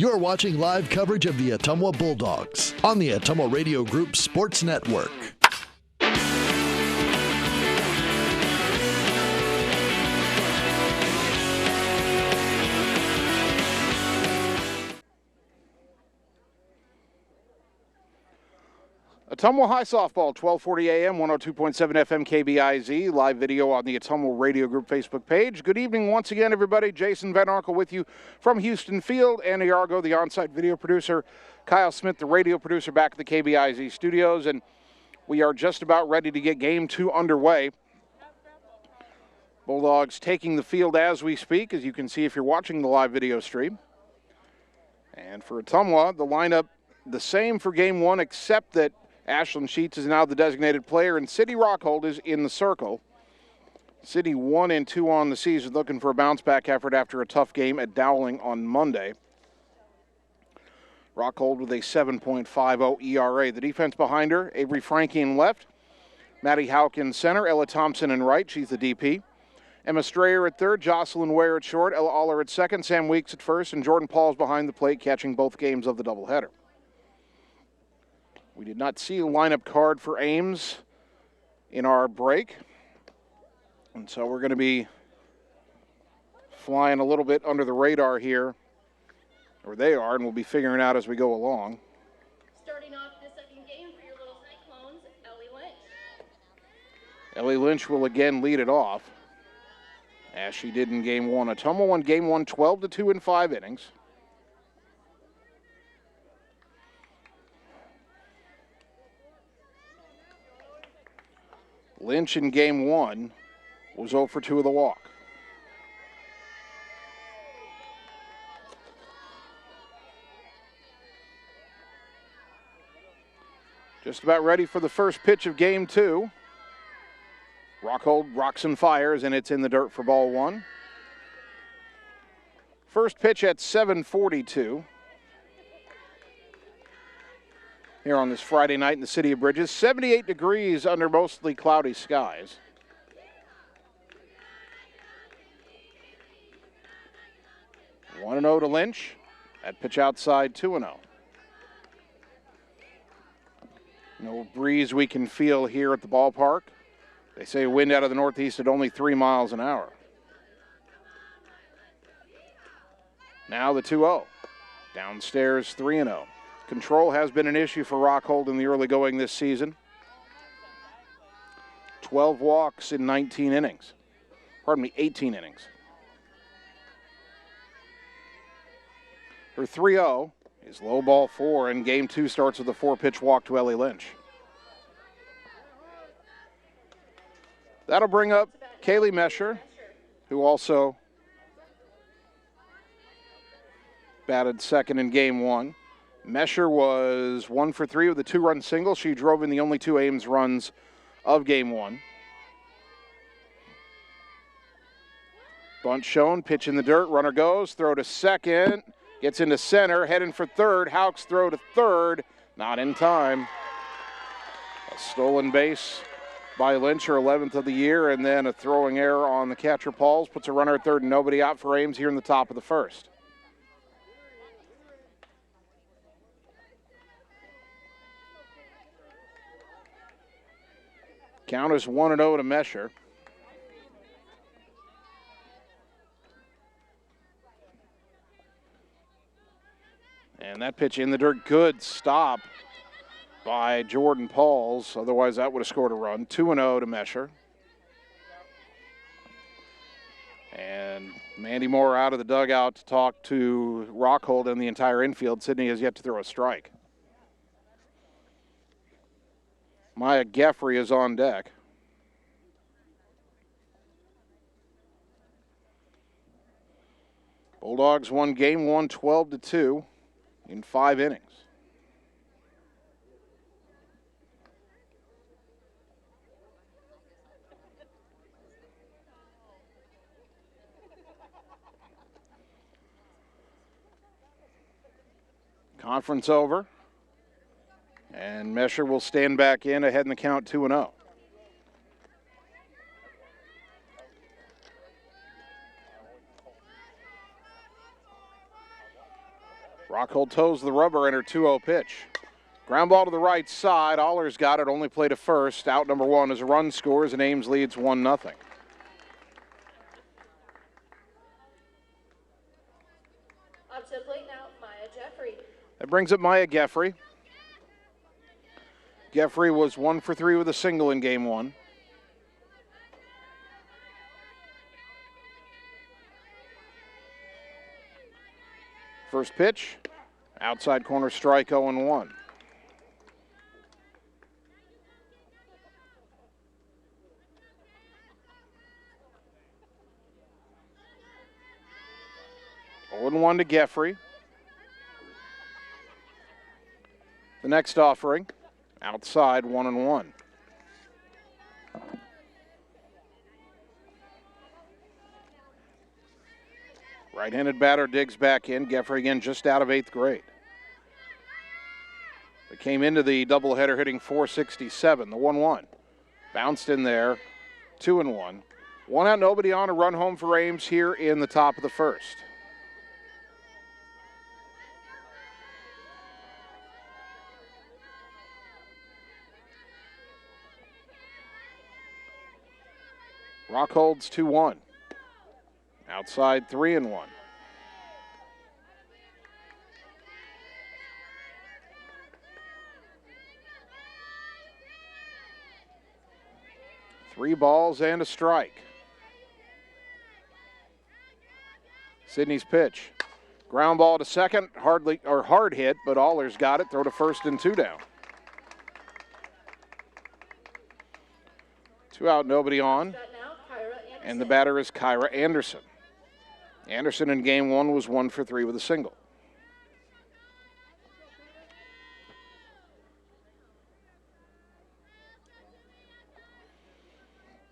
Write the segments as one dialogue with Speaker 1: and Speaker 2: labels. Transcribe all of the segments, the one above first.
Speaker 1: You're watching live coverage of the Ottumwa Bulldogs on the Ottumwa Radio Group Sports Network.
Speaker 2: Ottumwa High Softball, 1240 AM, 102.7 FM KBIZ, live video on the Ottumwa Radio Group Facebook page. Good evening once again, everybody. Jason Van Arkel with you from Houston Field. Andy Argo, the on-site video producer. Kyle Smith, the radio producer, back at the KBIZ studios. And we are just about ready to get Game 2 underway. Bulldogs taking the field as we speak, as you can see if you're watching the live video stream. And for Ottumwa, the lineup the same for Game 1, except that Ashlyn Sheets is now the designated player, and City Rockhold is in the circle. City 1-2 on the season, looking for a bounce-back effort after a tough game at Dowling on Monday. Rockhold with a 7.50 ERA. The defense behind her, Avery Frankie in left, Maddie Houck in center, Ella Thompson in right, she's the DP. Emma Strayer at third, Jocelyn Ware at short, Ella Aller at second, Sam Weeks at first, and Jordan Paul's behind the plate, catching both games of the doubleheader. We did not see a lineup card for Ames in our break, and so we're going to be flying a little bit under the radar here, or they are, and we'll be figuring out as we go along.
Speaker 3: Starting off the second game for your little Cyclones, Ellie Lynch.
Speaker 2: Ellie Lynch will again lead it off, as she did in Game 1. Ottumwa won Game 1 12-2 in 5 innings. Lynch in Game 1 was 0 for 2 of the walk. Just about ready for the first pitch of Game 2. Rockhold rocks and fires, and it's in the dirt for ball 1. First pitch at 7:42. Here on this Friday night in the City of Bridges. 78 degrees under mostly cloudy skies. 1-0 to Lynch. That pitch outside, 2-0. No breeze we can feel here at the ballpark. They say wind out of the northeast at only 3 miles an hour. Now the 2-0. Downstairs, 3-0. Control has been an issue for Rockhold in the early going this season. 12 walks in 19 innings. Pardon me, 18 innings. Her 3-0 is low ball 4, and Game 2 starts with a 4-pitch walk to Ellie Lynch. That'll bring up Kaylee Mesher, who also batted second in Game 1. Mesher was 1 for 3 with a 2-run single. She drove in the only 2 Ames runs of Game 1. Bunt shown, pitch in the dirt, runner goes, throw to second, gets into center, heading for third. Houck's throw to third, not in time. A stolen base by Lynch, her 11th of the year, and then a throwing error on the catcher Pauls puts a runner at third and nobody out for Ames here in the top of the first. Count is 1-0 to Mesher. And that pitch in the dirt, good stop by Jordan Pauls. Otherwise, that would have scored a run. 2-0 to Mesher. And Mandy Moore out of the dugout to talk to Rockhold and the entire infield. Sydney has yet to throw a strike. Maya Geffrey is on deck. Bulldogs won Game 1 12-2 in 5 innings. Conference over. And Mesher will stand back in ahead in the count 2-0. Rockhold toes the rubber in her 2-0 pitch. Ground ball to the right side. Allers got it, only play to first. Out number one as a run scores, and Ames leads 1-0.
Speaker 3: Up to the plate now, Maya Jeffrey.
Speaker 2: That brings up Maya Geffrey. Geffrey was 1 for 3 with a single in game one. First pitch, outside corner strike, 0-1. One to Geffrey. The next offering, outside, 1-1. Right-handed batter digs back in. Geffrey again just out of 8th grade. They came into the doubleheader hitting .467. The 1-1. Bounced in there. 2-1. 1 out, nobody on. A run home for Ames here in the top of the first. Rockhold's 2-1. Outside 3-1. Three balls and a strike. Sydney's pitch. Ground ball to second, hard hit, but Allers got it. Throw to first and 2 down. 2 out, nobody on. And the batter is Kyra Anderson. Anderson in game one was 1 for 3 with a single.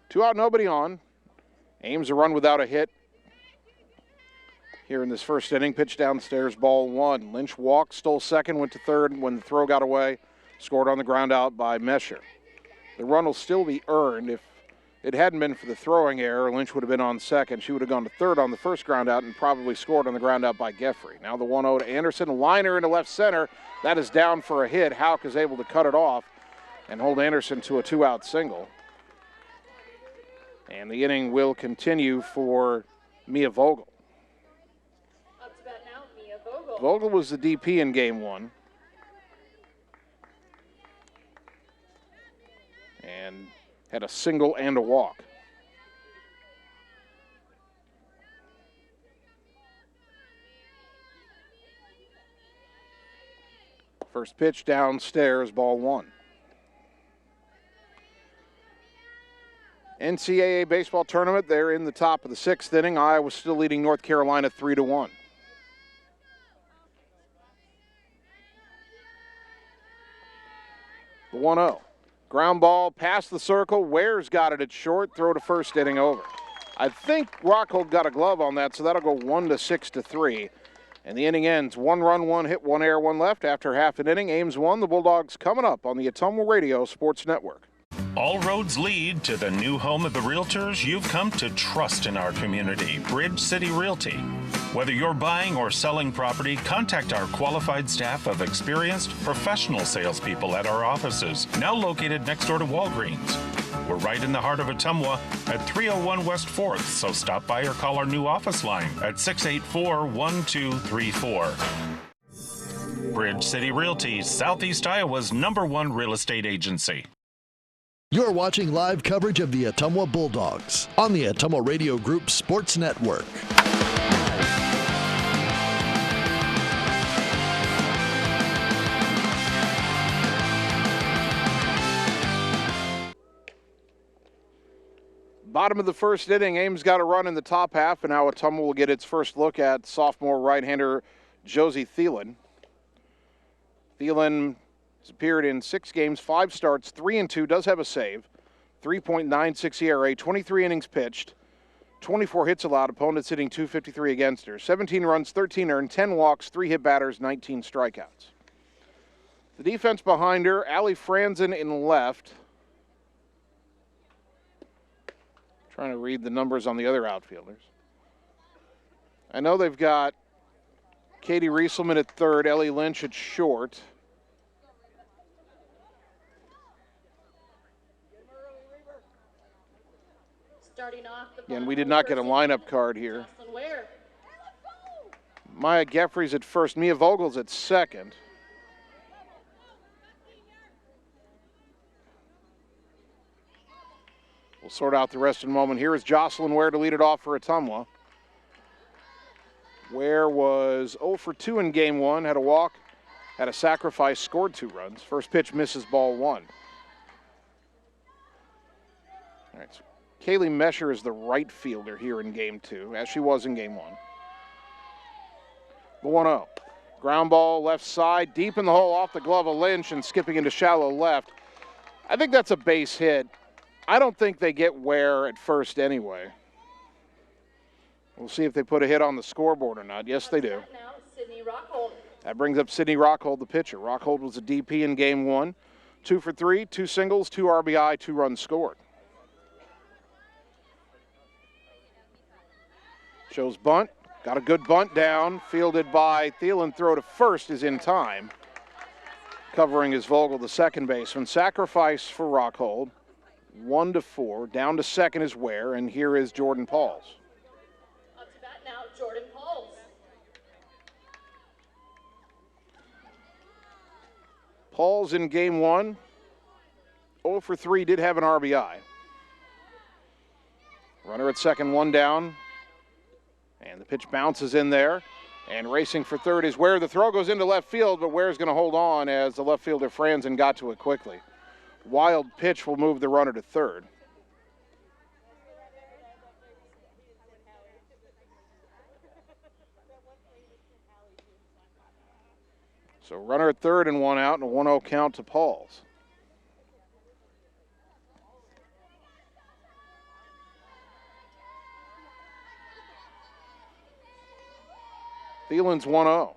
Speaker 2: Two out, nobody on. Ames a run without a hit here in this first inning. Pitch downstairs, ball 1. Lynch walked, stole second, went to third when the throw got away. Scored on the ground out by Mesher. The run will still be earned. If it hadn't been for the throwing error, Lynch would have been on second. She would have gone to third on the first ground out and probably scored on the ground out by Geffrey. Now the 1-0 to Anderson. Liner into left center. That is down for a hit. Hauk is able to cut it off and hold Anderson to a 2-out single. And the inning will continue for Mia Vogel.
Speaker 3: Up to bat now, Mia Vogel.
Speaker 2: Vogel was the DP in game one. And had a single and a walk. First pitch downstairs, ball 1. NCAA baseball tournament, they're in the top of the 6th inning. Iowa still leading North Carolina 3-1. The 1-0. Ground ball past the circle. Ware's got it at short. Throw to first, inning over. I think Rockhold got a glove on that, so that'll go 1-6-3. And the inning ends. 1 run, 1 hit, 1 error, 1 left. After half an inning, Ames won. The Bulldogs coming up on the Ottumwa Radio Sports Network.
Speaker 4: All roads lead to the new home of the realtors you've come to trust in our community, Bridge City Realty. Whether you're buying or selling property, contact our qualified staff of experienced professional salespeople at our offices, now located next door to Walgreens. We're right in the heart of Ottumwa at 301 West 4th, so stop by or call our new office line at 684-1234. Bridge City Realty, Southeast Iowa's #1 real estate agency.
Speaker 1: You're watching live coverage of the Ottumwa Bulldogs on the Ottumwa Radio Group Sports Network.
Speaker 2: Bottom of the first inning, Ames got a run in the top half, and now Ottumwa will get its first look at sophomore right-hander Josie Thielen. Thielen has appeared in 6 games, 5 starts, 3-2, does have a save, 3.96 ERA, 23 innings pitched, 24 hits allowed, opponents hitting .253 against her, 17 runs, 13 earned, 10 walks, 3 hit batters, 19 strikeouts. The defense behind her, Allie Franzen in left. Trying to read the numbers on the other outfielders. I know they've got Katie Rieselman at third, Ellie Lynch at short.
Speaker 3: Starting off the
Speaker 2: Again, we did not get a lineup card here.
Speaker 3: Jocelyn Ware.
Speaker 2: Maya Geffries at first, Mia Vogel's at second. We'll sort out the rest in a moment. Here is Jocelyn Ware to lead it off for Ottumwa. Ware was 0 for 2 in game one, had a walk, had a sacrifice, scored 2 runs. First pitch misses, ball 1. All right, so Kaylee Mesher is the right fielder here in game 2, as she was in game 1. The 1-0. Ground ball left side, deep in the hole off the glove of Lynch and skipping into shallow left. I think that's a base hit. I don't think they get Ware at first anyway. We'll see if they put a hit on the scoreboard or not. Yes, they do.
Speaker 3: Now, Sydney Rockhold.
Speaker 2: That brings up Sydney Rockhold, the pitcher. Rockhold was a DP in game 1. 2 for 3, 2 singles, 2 RBI, 2 runs scored. Shows bunt. Got a good bunt down. Fielded by Thielen. Throw to first is in time. Covering is Vogel, the second baseman. Sacrifice for Rockhold. 1 to 4. Down to second is Ware, and here is Jordan Pauls.
Speaker 3: Up to bat now, Jordan Pauls.
Speaker 2: Pauls in game 1. 0 for 3, did have an RBI. Runner at second, 1 down. And the pitch bounces in there. And racing for third is Ware. The throw goes into left field, but Ware's going to hold on as the left fielder Franzen got to it quickly. Wild pitch will move the runner to third. So runner at third and 1 out and a 1-0 count to Pauls. Thielen's 1-0.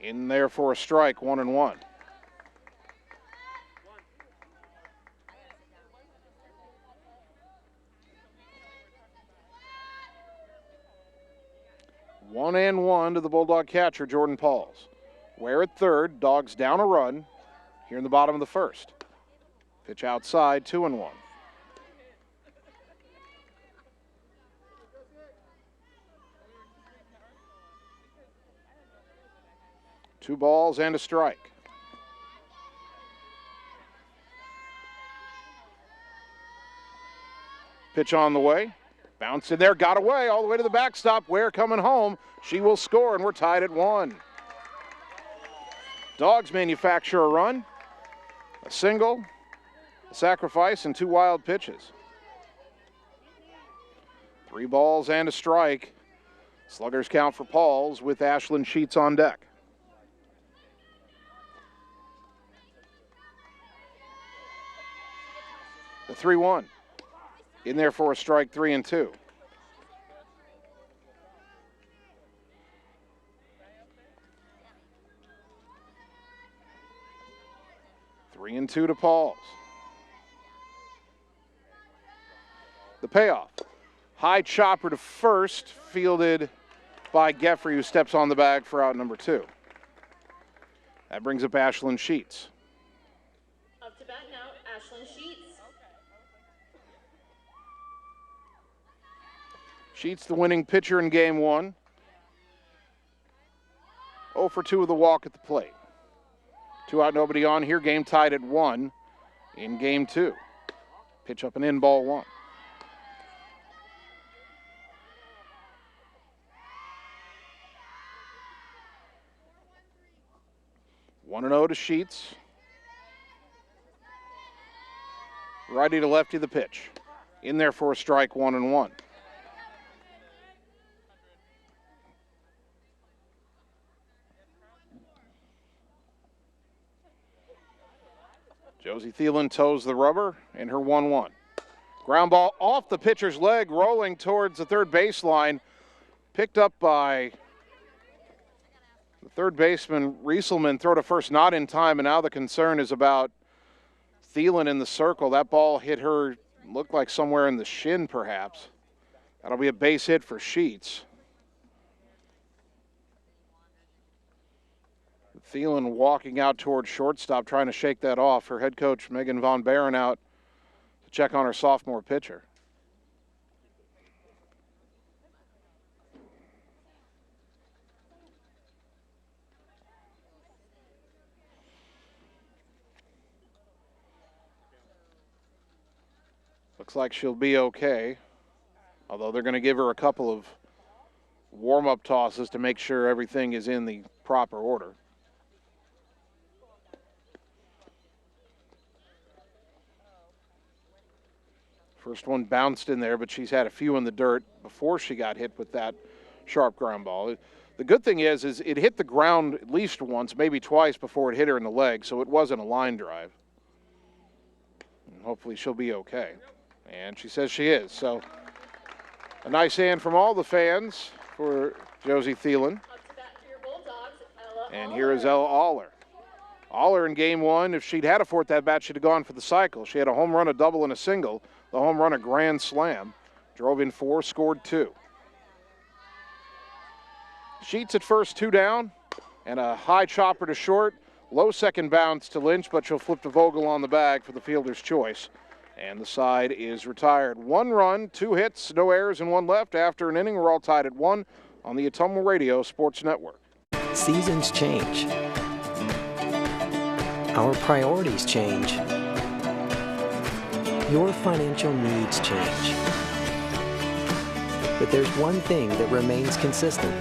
Speaker 2: In there for a strike, 1-1. One and 1 to the Bulldog catcher, Jordan Pauls. Ware at third, Dogs down a run here in the bottom of the first. Pitch outside, 2-1. Two balls and a strike. Pitch on the way. Bounce in there, got away all the way to the backstop. Ware coming home. She will score, and we're tied at 1. Dogs manufacture a run, a single, a sacrifice, and 2 wild pitches. 3 balls and a strike. Sluggers count for Pauls with Ashlyn Sheets on deck. The 3-1. In there for a strike, 3-2. Three and 2 to Pauls. The payoff. High chopper to first, fielded by Geffrey, who steps on the bag for out number 2. That brings up Ashlyn Sheets.
Speaker 3: Up to bat now, Ashlyn Sheets.
Speaker 2: Sheets, the winning pitcher in game 1. 0 for 2 with a walk at the plate. 2 out, nobody on here. Game tied at 1 in game 2. Pitch up and in, ball 1. One and 0 to Sheets. Righty to lefty the pitch. In there for a strike, 1-1. Josie Thielen toes the rubber in her 1-1. Ground ball off the pitcher's leg, rolling towards the third baseline. Picked up by the third baseman, Rieselman. Throw to first, not in time, and now the concern is about Thielen in the circle. That ball hit her, looked like somewhere in the shin perhaps. That'll be a base hit for Sheets. Thielen walking out towards shortstop, trying to shake that off. Her head coach, Megan Von Barren, out to check on her sophomore pitcher. Looks like she'll be okay, although they're going to give her a couple of warm-up tosses to make sure everything is in the proper order. First one bounced in there, but she's had a few in the dirt before she got hit with that sharp ground ball. The good thing is it hit the ground at least once, maybe twice before it hit her in the leg, so it wasn't a line drive. And hopefully she'll be okay. And she says she is. So a nice hand from all the fans for Josie Thielen. And here is Ella Aller. Aller in game one, if she'd had a fourth at bat, she'd have gone for the cycle. She had a home run, a double, and a single. The home run, a grand slam. Drove in 4, scored 2. Sheets at first, 2 down, and a high chopper to short. Low second bounce to Lynch, but she'll flip to Vogel on the bag for the fielder's choice. And the side is retired. 1 run, 2 hits, no errors, and 1 left after an inning. We're all tied at 1 on the Ottumwa Radio Sports Network.
Speaker 5: Seasons change. Our priorities change. Your financial needs change. But there's one thing that remains consistent.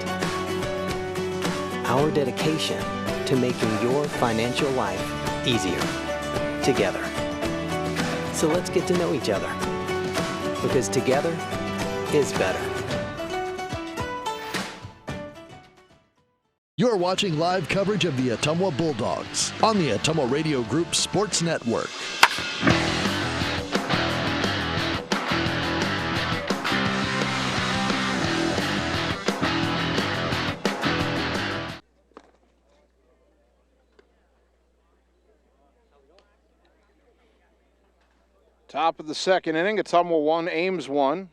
Speaker 5: Our dedication to making your financial life easier together. So let's get to know each other, because together is better.
Speaker 1: You're watching live coverage of the Ottumwa Bulldogs on the Ottumwa Radio Group Sports Network.
Speaker 2: Top of the second inning, Ottumwa 1, Ames 1.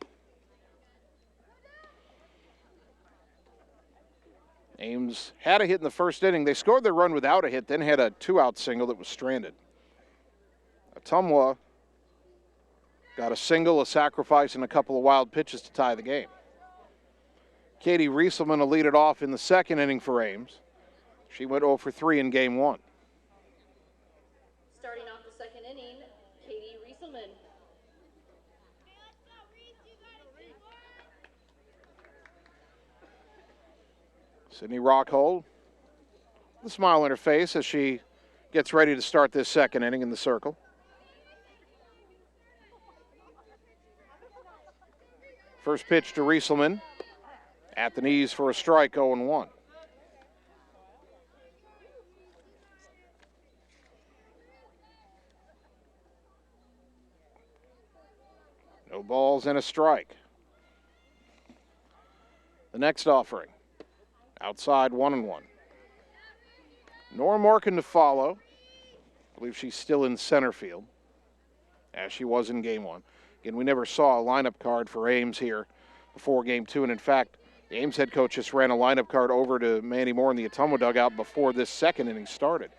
Speaker 2: Ames had a hit in the first inning. They scored their run without a hit, then had a 2-out single that was stranded. Ottumwa got a single, a sacrifice, and a couple of wild pitches to tie the game. Katie Rieselman will lead it off in the second inning for Ames. She went 0 for 3 in game 1.
Speaker 3: Starting off the second inning, Katie Rieselman.
Speaker 2: Sydney Rockhold, with a smile on her face as she gets ready to start this second inning in the circle. First pitch to Rieselman, at the knees for a strike, 0-1. No balls and a strike. The next offering. Outside, 1-1. Nora Morgan to follow. I believe she's still in center field, as she was in game 1. Again, we never saw a lineup card for Ames here before game 2. And in fact, the Ames head coach just ran a lineup card over to Mandy Moore in the Ottumwa dugout before this second inning started.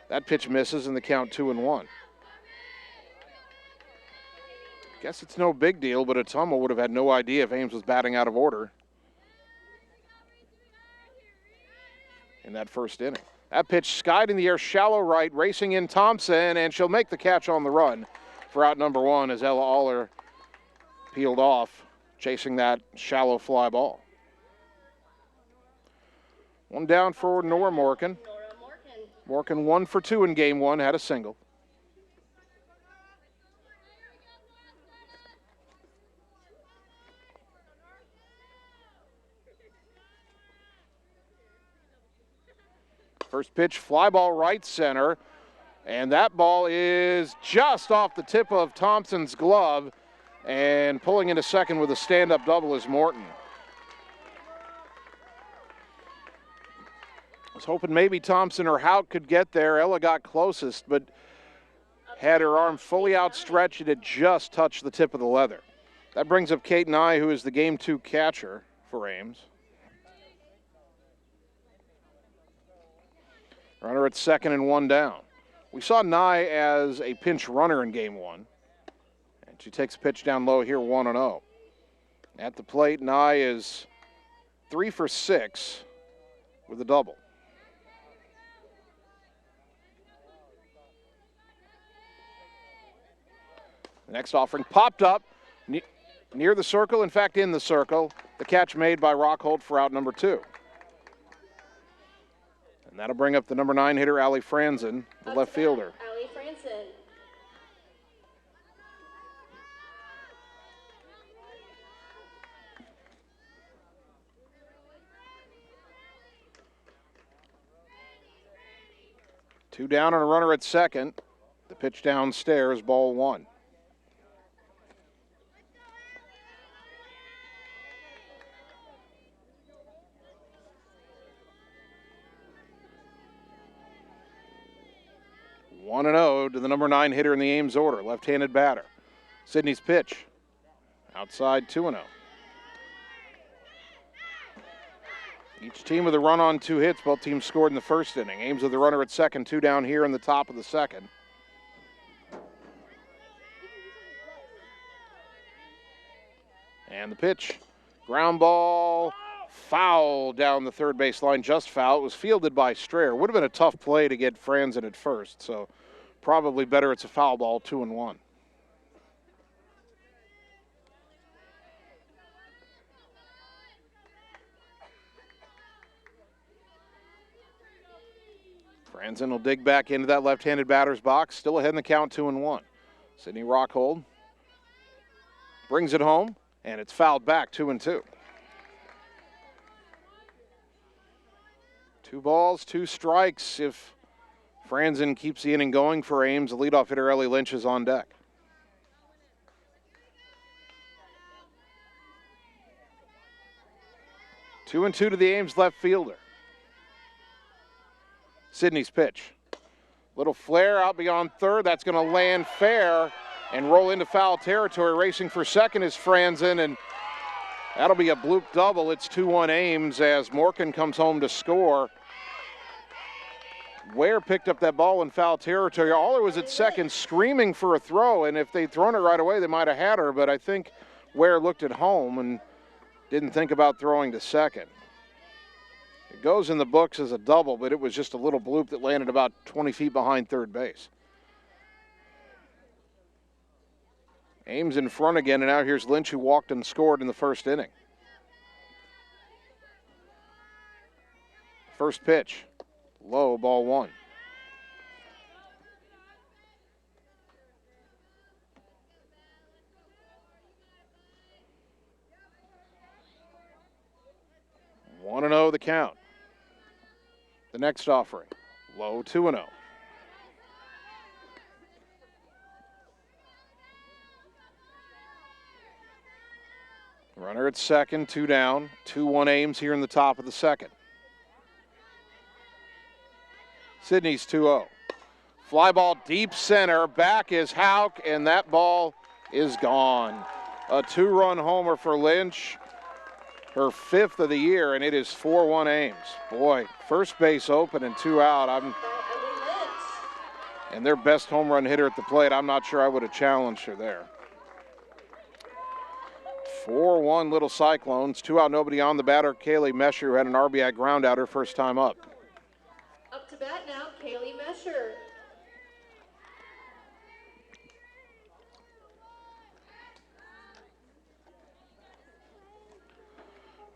Speaker 2: That pitch misses, and the count 2-1. Guess it's no big deal, but Ottumwa would have had no idea if Ames was batting out of order in that first inning. That pitch skied in the air, shallow right, racing in Thompson, and she'll make the catch on the run for out number 1 as Ella Aller peeled off, chasing that shallow fly ball. 1 down for Nora Morgan. Morgan 1 for 2 in game 1, had a single. First pitch, fly ball right center, and that ball is just off the tip of Thompson's glove, and pulling into second with a stand-up double is Morton. I was hoping maybe Thompson or Hout could get there. Ella got closest, but had her arm fully outstretched. It had just touched the tip of the leather. That brings up Kate Nye, who is the game 2 catcher for Ames. Runner at second and one down. We saw Nye as a pinch runner in game one. And she takes a pitch down low here, 1-0. At the plate, Nye is 3 for 6 with a double. The next offering popped up near the circle, in fact, in the circle. The catch made by Rockhold for out number 2. And that'll bring up the number 9 hitter, Allie Franzen, the left fielder.
Speaker 3: Allie Franzen.
Speaker 2: Two down and a runner at second. The pitch downstairs, ball 1. One and 0 to the number 9 hitter in the Ames order, left-handed batter. Sydney's pitch, outside 2-0. Each team with a run on 2 hits. Both teams scored in the first inning. Ames with the runner at second, 2 down here in the top of the second. And the pitch, ground ball, foul down the third base line, just foul. It was fielded by Strayer. Would have been a tough play to get Franzen at first, so probably better it's a foul ball, 2-1. Franzen will dig back into that left-handed batter's box, still ahead in the count, 2-1. Sydney Rockhold brings it home, and it's fouled back, 2-2. 2 balls, 2 strikes. If Franzen keeps the inning going for Ames, the leadoff hitter Ellie Lynch is on deck. Two and 2 to the Ames left fielder. Sydney's pitch. Little flare out beyond third. That's going to land fair and roll into foul territory. Racing for second is Franzen, and that'll be a bloop double. It's 2-1 Ames as Morgan comes home to score. Ware picked up that ball in foul territory. Aller was at second screaming for a throw, and if they'd thrown it right away, they might have had her, but I think Ware looked at home and didn't think about throwing to second. It goes in the books as a double, but it was just a little bloop that landed about 20 feet behind third base. Ames in front again, and now here's Lynch, who walked and scored in the first inning. First pitch, low, ball 1. One and 0 the count. The next offering, low, 2-0. Runner at second, 2 down. 2-1 Ames here in the top of the second. Sydney's 2-0. Fly ball deep center. Back is Hauk, and that ball is gone. A 2-run homer for Lynch. Her 5th of the year, and it is 4-1 Ames. Boy, first base open and 2 out. And their best home run hitter at the plate. I'm not sure I would have challenged her there. 4-1 Little Cyclones. 2 out, nobody on. The batter, Kaylee Mesher, who had an RBI ground out her first time up.
Speaker 3: Up to bat now, Kaylee Mesher.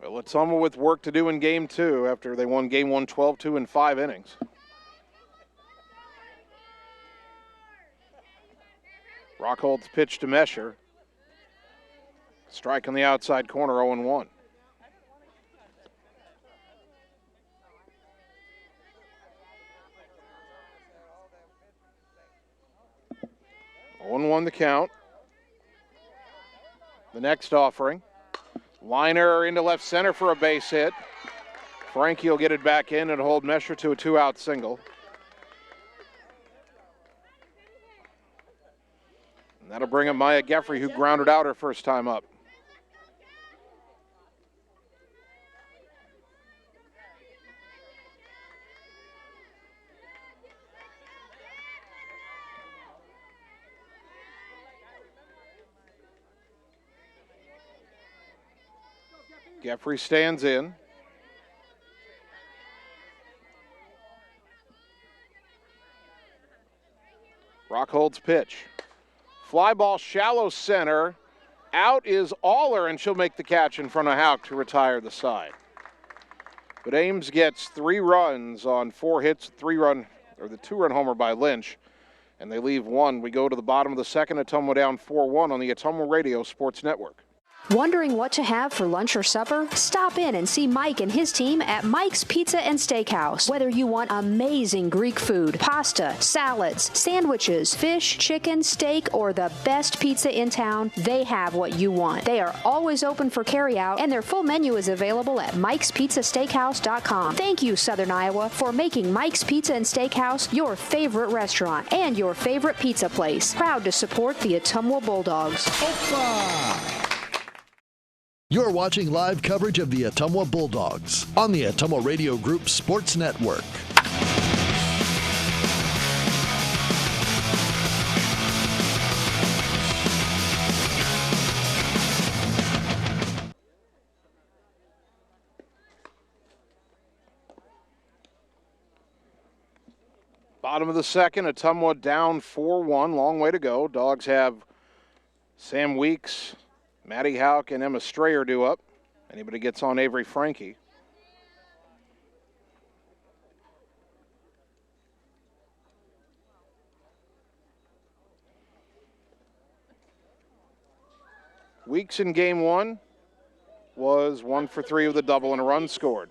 Speaker 2: Well, Ottumwa with work to do in game 2 after they won game 1 12-2 in 5 innings. Rockhold's pitch to Mesher. Strike on the outside corner, 0-1. The count. The next offering. Liner into left center for a base hit. Frankie will get it back in and hold Mesher to a 2-out single. And that'll bring up Maya Geffrey, who grounded out her first time up. Jeffrey stands in. Rockhold's pitch. Fly ball shallow center. Out is Aller, and she'll make the catch in front of Hauk to retire the side. But Ames gets 3 runs on 4 hits, the 2-run homer by Lynch, and they leave 1. We go to the bottom of the second. Ottumwa down 4-1 on the Ottumwa Radio Sports Network.
Speaker 6: Wondering what to have for lunch or supper? Stop in and see Mike and his team at Mike's Pizza and Steakhouse. Whether you want amazing Greek food, pasta, salads, sandwiches, fish, chicken, steak, or the best pizza in town, they have what you want. They are always open for carryout, and their full menu is available at mikespizzasteakhouse.com. Thank you, Southern Iowa, for making Mike's Pizza and Steakhouse your favorite restaurant and your favorite pizza place. Proud to support the Ottumwa Bulldogs.
Speaker 1: You're watching live coverage of the Ottumwa Bulldogs on the Ottumwa Radio Group Sports Network.
Speaker 2: Bottom of the second, Ottumwa down 4-1. Long way to go. Dogs have Sam Weeks, Maddie Hauk, and Emma Strayer due up. Anybody gets on Avery Frankie. Weeks in game 1 was 1 for 3 with a double and a run scored.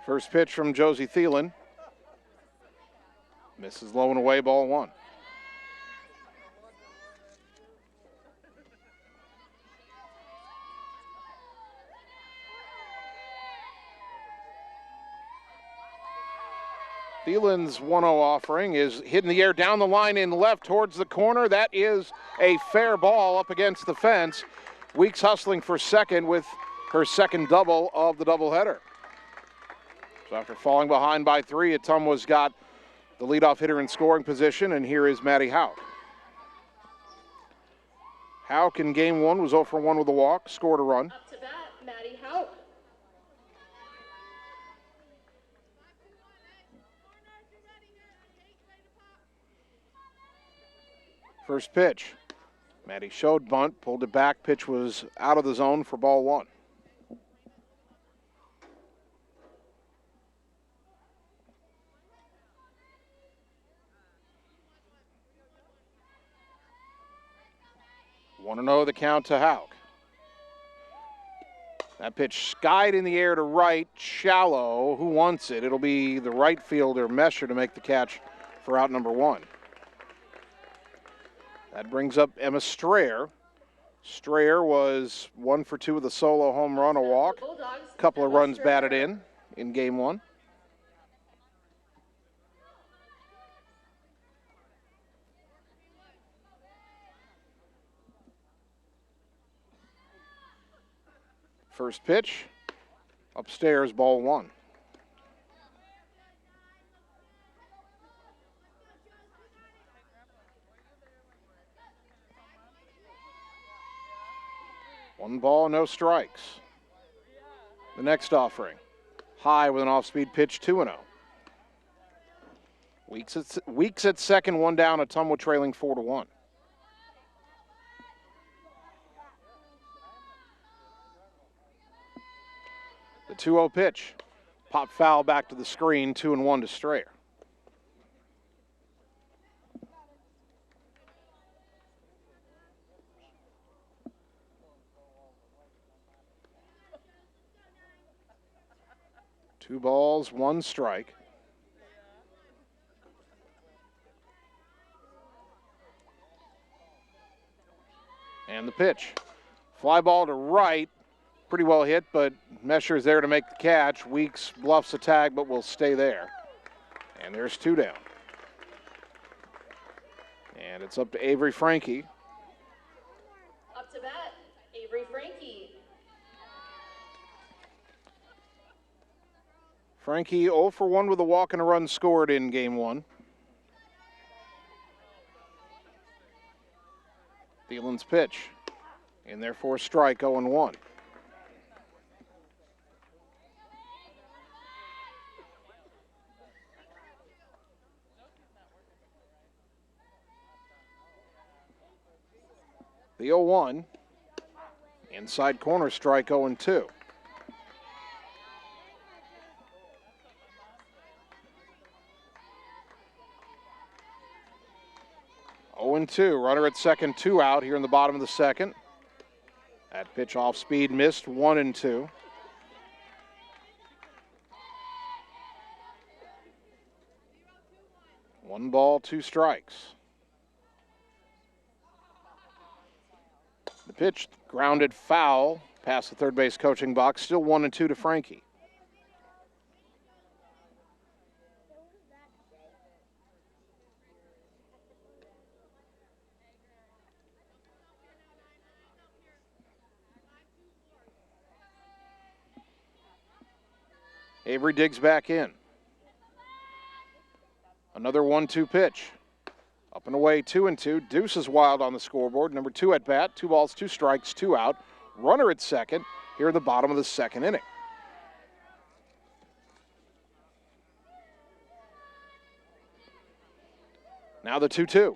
Speaker 2: First pitch from Josie Thielen. Misses low and away, ball 1. Thielen's 1-0 offering is hit in the air down the line in left towards the corner. That is a fair ball up against the fence. Weeks hustling for second with her second double of the doubleheader. So after falling behind by 3, Ottumwa's got the leadoff hitter in scoring position, and here is Maddie Hauk. Hauk in game 1 was 0 for 1 with a walk, scored a run.
Speaker 3: Up to bat, Maddie Hauk.
Speaker 2: First pitch. Maddie showed bunt, pulled it back. Pitch was out of the zone for ball 1. Want to know the count to Hauk. That pitch skied in the air to right, shallow. Who wants it? It'll be the right fielder, Mesher, to make the catch for out number 1. That brings up Emma Strayer. Strayer was 1 for 2 with a solo home run, a walk. A couple of runs batted in game 1. First pitch, upstairs, ball 1. One ball, no strikes. The next offering, high with an off-speed pitch, 2-0. Weeks at second, 1 down, Ottumwa trailing 4-1. The 2-0 pitch. Pop foul back to the screen, 2-1 to Strayer. Two balls, 1 strike. And the pitch. Fly ball to right. Pretty well hit, but Mesher is there to make the catch. Weeks bluffs a tag, but will stay there. And there's 2 down. And it's up to Avery Frankie.
Speaker 3: Up to bat, Avery Frankie.
Speaker 2: Frankie 0 for 1 with a walk and a run scored in game 1. Thielen's pitch. In there for a strike, 0-1. The 0-1. Inside corner strike, 0-2. Runner at second, 2 out here in the bottom of the second. That pitch off speed missed, 1-2. One ball, 2 strikes. The pitch grounded foul past the third base coaching box, still 1-2 to Frankie. Avery digs back in. Another 1-2 pitch. Up and away, 2-2. Deuce is wild on the scoreboard. Number 2 at bat. 2 balls, 2 strikes, 2 out. Runner at second here in the bottom of the second inning. Now the 2-2.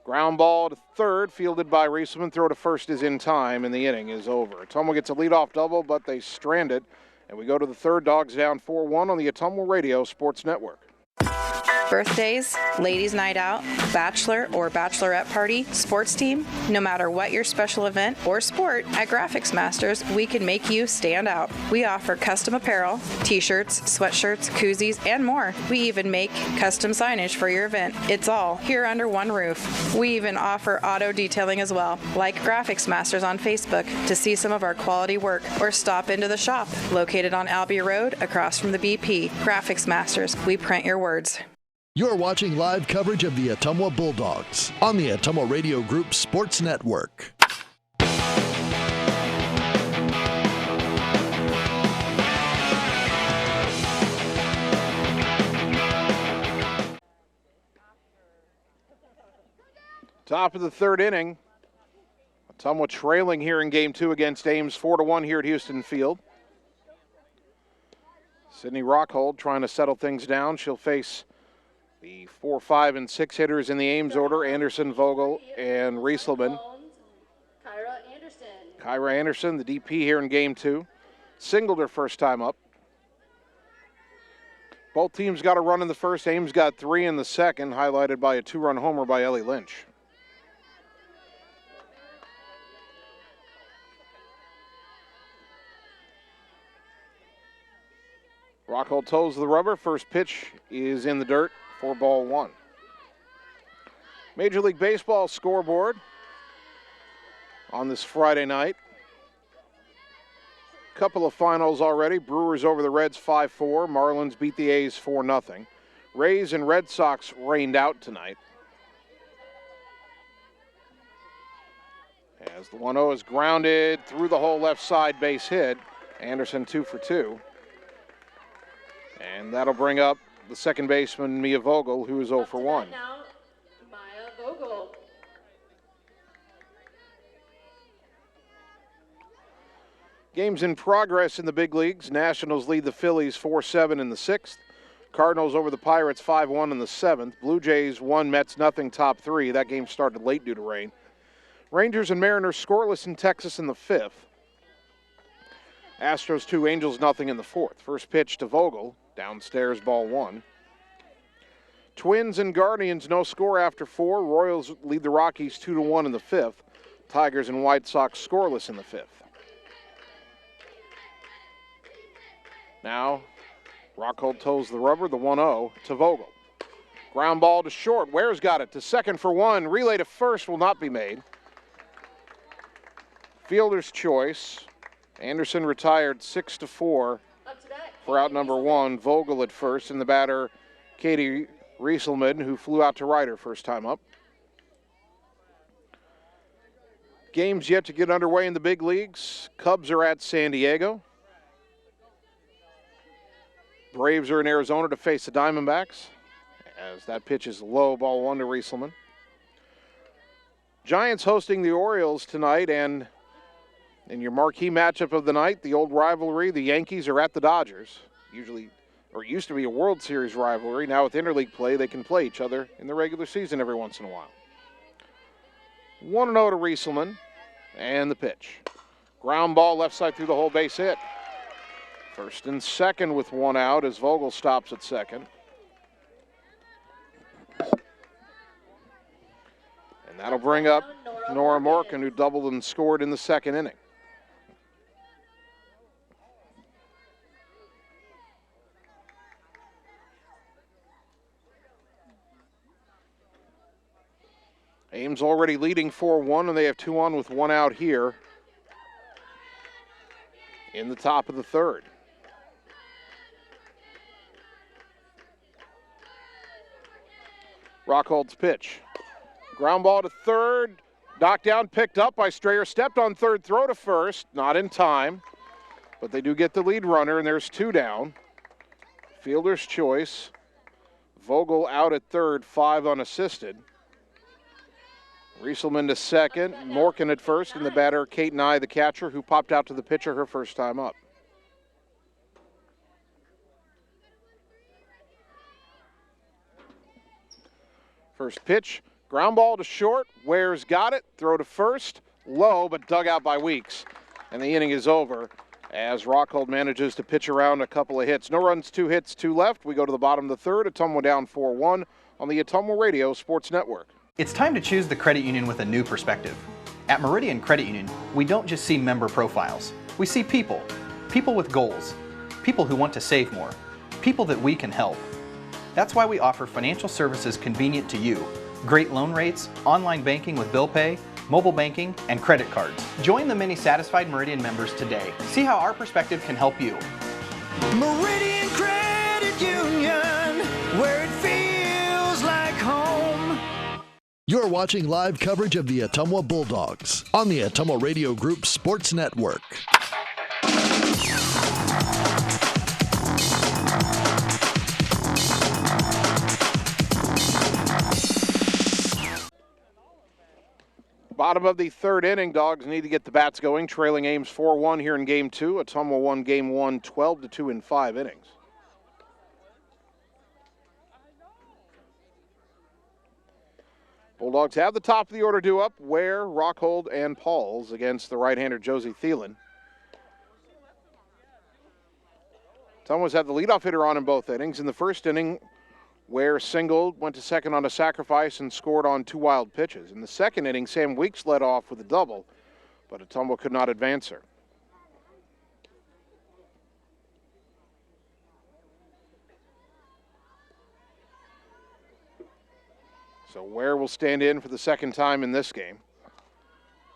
Speaker 2: Ground ball to third, fielded by Rieselman. Throw to first is in time, and the inning is over. Ottumwa gets a leadoff double, but they strand it. And we go to the third. Dogs down 4-1 on the Ottumwa Radio Sports Network.
Speaker 7: Birthdays, ladies' night out, bachelor or bachelorette party, sports team, no matter what your special event or sport, at Graphics Masters, we can make you stand out. We offer custom apparel, t-shirts, sweatshirts, koozies, and more. We even make custom signage for your event. It's all here under one roof. We even offer auto detailing as well. Like Graphics Masters on Facebook to see some of our quality work, or stop into the shop located on Albee Road across from the BP. Graphics Masters, we print your words.
Speaker 1: You're watching live coverage of the Ottumwa Bulldogs on the Ottumwa Radio Group Sports Network.
Speaker 2: Top of the third inning. Ottumwa trailing here in Game 2 against Ames, 4-1 here at Houston Field. Sydney Rockhold trying to settle things down. She'll face the 4, 5, and 6 hitters in the Ames order: Anderson, Vogel, and Rieselman. Kyra Anderson, the DP here in Game 2. Singled her first time up. Both teams got a run in the first. Ames got 3 in the second, highlighted by a 2-run homer by Ellie Lynch. Rockhold toes the rubber. First pitch is in the dirt. 4-1. Major League Baseball scoreboard on this Friday night. Couple of finals already. Brewers over the Reds 5-4. Marlins beat the A's 4-0. Rays and Red Sox rained out tonight. As the 1-0 is grounded through the whole left side, base hit. Anderson 2 for 2. And that'll bring up the second baseman, Mia Vogel, who is 0 for 1.
Speaker 3: Now, Maya Vogel.
Speaker 2: Games in progress in the big leagues. Nationals lead the Phillies 4-7 in the 6th. Cardinals over the Pirates 5-1 in the 7th. Blue Jays 1, Mets nothing, top 3. That game started late due to rain. Rangers and Mariners scoreless in Texas in the 5th. Astros 2, Angels nothing in the 4th. First pitch to Vogel. Downstairs, ball 1. Twins and Guardians, no score after 4. Royals lead the Rockies 2-1 in the 5th. Tigers and White Sox scoreless in the 5th. Now, Rockhold toes the rubber, the 1-0 to Vogel. Ground ball to short. Ware's got it to second for 1. Relay to first will not be made. Fielder's choice. Anderson retired 6-4 for out number 1. Vogel at first, and the batter, Katie Rieselman, who flew out to right her first time up. Games yet to get underway in the big leagues. Cubs are at San Diego. Braves are in Arizona to face the Diamondbacks, as that pitch is low, ball 1 to Rieselman. Giants hosting the Orioles tonight, and in your marquee matchup of the night, the old rivalry, the Yankees are at the Dodgers. Usually, or it used to be a World Series rivalry. Now with interleague play, they can play each other in the regular season every once in a while. 1-0 to Rieselman, and the pitch. Ground ball left side through the hole, base hit. First and second with one out as Vogel stops at second. And that'll bring up Nora Morgan, who doubled and scored in the second inning. Ames already leading 4-1, and they have 2 on with 1 out here in the top of the third. Rockhold's pitch. Ground ball to third. Knocked down, picked up by Strayer. Stepped on third, throw to first. Not in time, but they do get the lead runner, and there's 2 down. Fielder's choice. Vogel out at third, 5 unassisted. Rieselman to second, Morgan at first, and the batter, Kate Nye, the catcher, who popped out to the pitcher her first time up. First pitch, ground ball to short, Ware's got it, throw to first, low, but dug out by Weeks. And the inning is over as Rockhold manages to pitch around a couple of hits. No runs, 2 hits, 2 left. We go to the bottom of the third, Ottumwa down 4-1 on the Ottumwa Radio Sports Network.
Speaker 8: It's time to choose the credit union with a new perspective. At Meridian Credit Union, we don't just see member profiles. We see people. People with goals. People who want to save more. People that we can help. That's why we offer financial services convenient to you. Great loan rates, online banking with bill pay, mobile banking, and credit cards. Join the many satisfied Meridian members today. See how our perspective can help you.
Speaker 9: Meridian Credit Union, where it feels like home.
Speaker 1: You're watching live coverage of the Ottumwa Bulldogs on the Ottumwa Radio Group Sports Network.
Speaker 2: Bottom of the third inning, Dogs need to get the bats going, trailing Ames 4-1 here in Game 2. Ottumwa won Game 1 12-2 in 5 innings. Bulldogs have the top of the order due up, Ware, Rockhold, and Pauls against the right-hander Josie Thielen. Ottumwa's had the leadoff hitter on in both innings. In the first inning, Ware singled, went to second on a sacrifice, and scored on 2 wild pitches. In the second inning, Sam Weeks led off with a double, but Ottumwa could not advance her. So Ware will stand in for the second time in this game.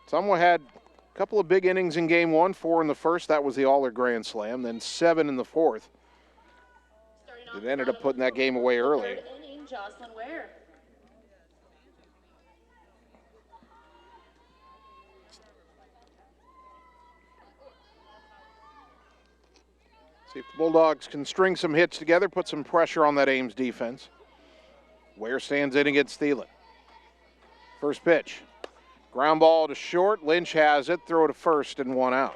Speaker 2: Ottumwa had a couple of big innings in Game 1, 4 in the first. That was the Aller Grand Slam, then 7 in the fourth. It ended up putting that game away early.
Speaker 3: Jocelyn Ware.
Speaker 2: See if the Bulldogs can string some hits together, put some pressure on that Ames defense. Ware stands in against Thielen. First pitch. Ground ball to short. Lynch has it. Throw to first and 1 out.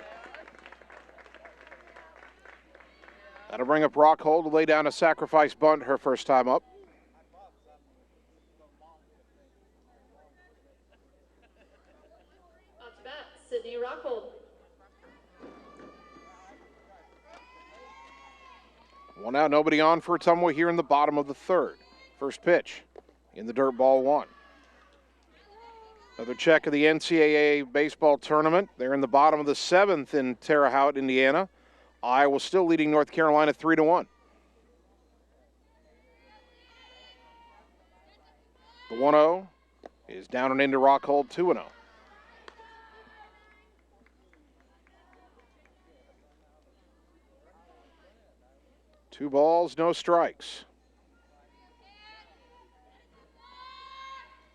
Speaker 2: That'll bring up Rockhold to lay down a sacrifice bunt her first time up.
Speaker 3: Up to bat, Sydney Rockhold.
Speaker 2: 1 out, nobody on for Ottumwa here in the bottom of the third. First pitch in the dirt, ball 1. Another check of the NCAA baseball tournament. They're in the bottom of the 7th in Terre Haute, Indiana. Iowa still leading North Carolina 3-1. The 1-0 is down and into Rockhold, 2-0. Two balls, no strikes.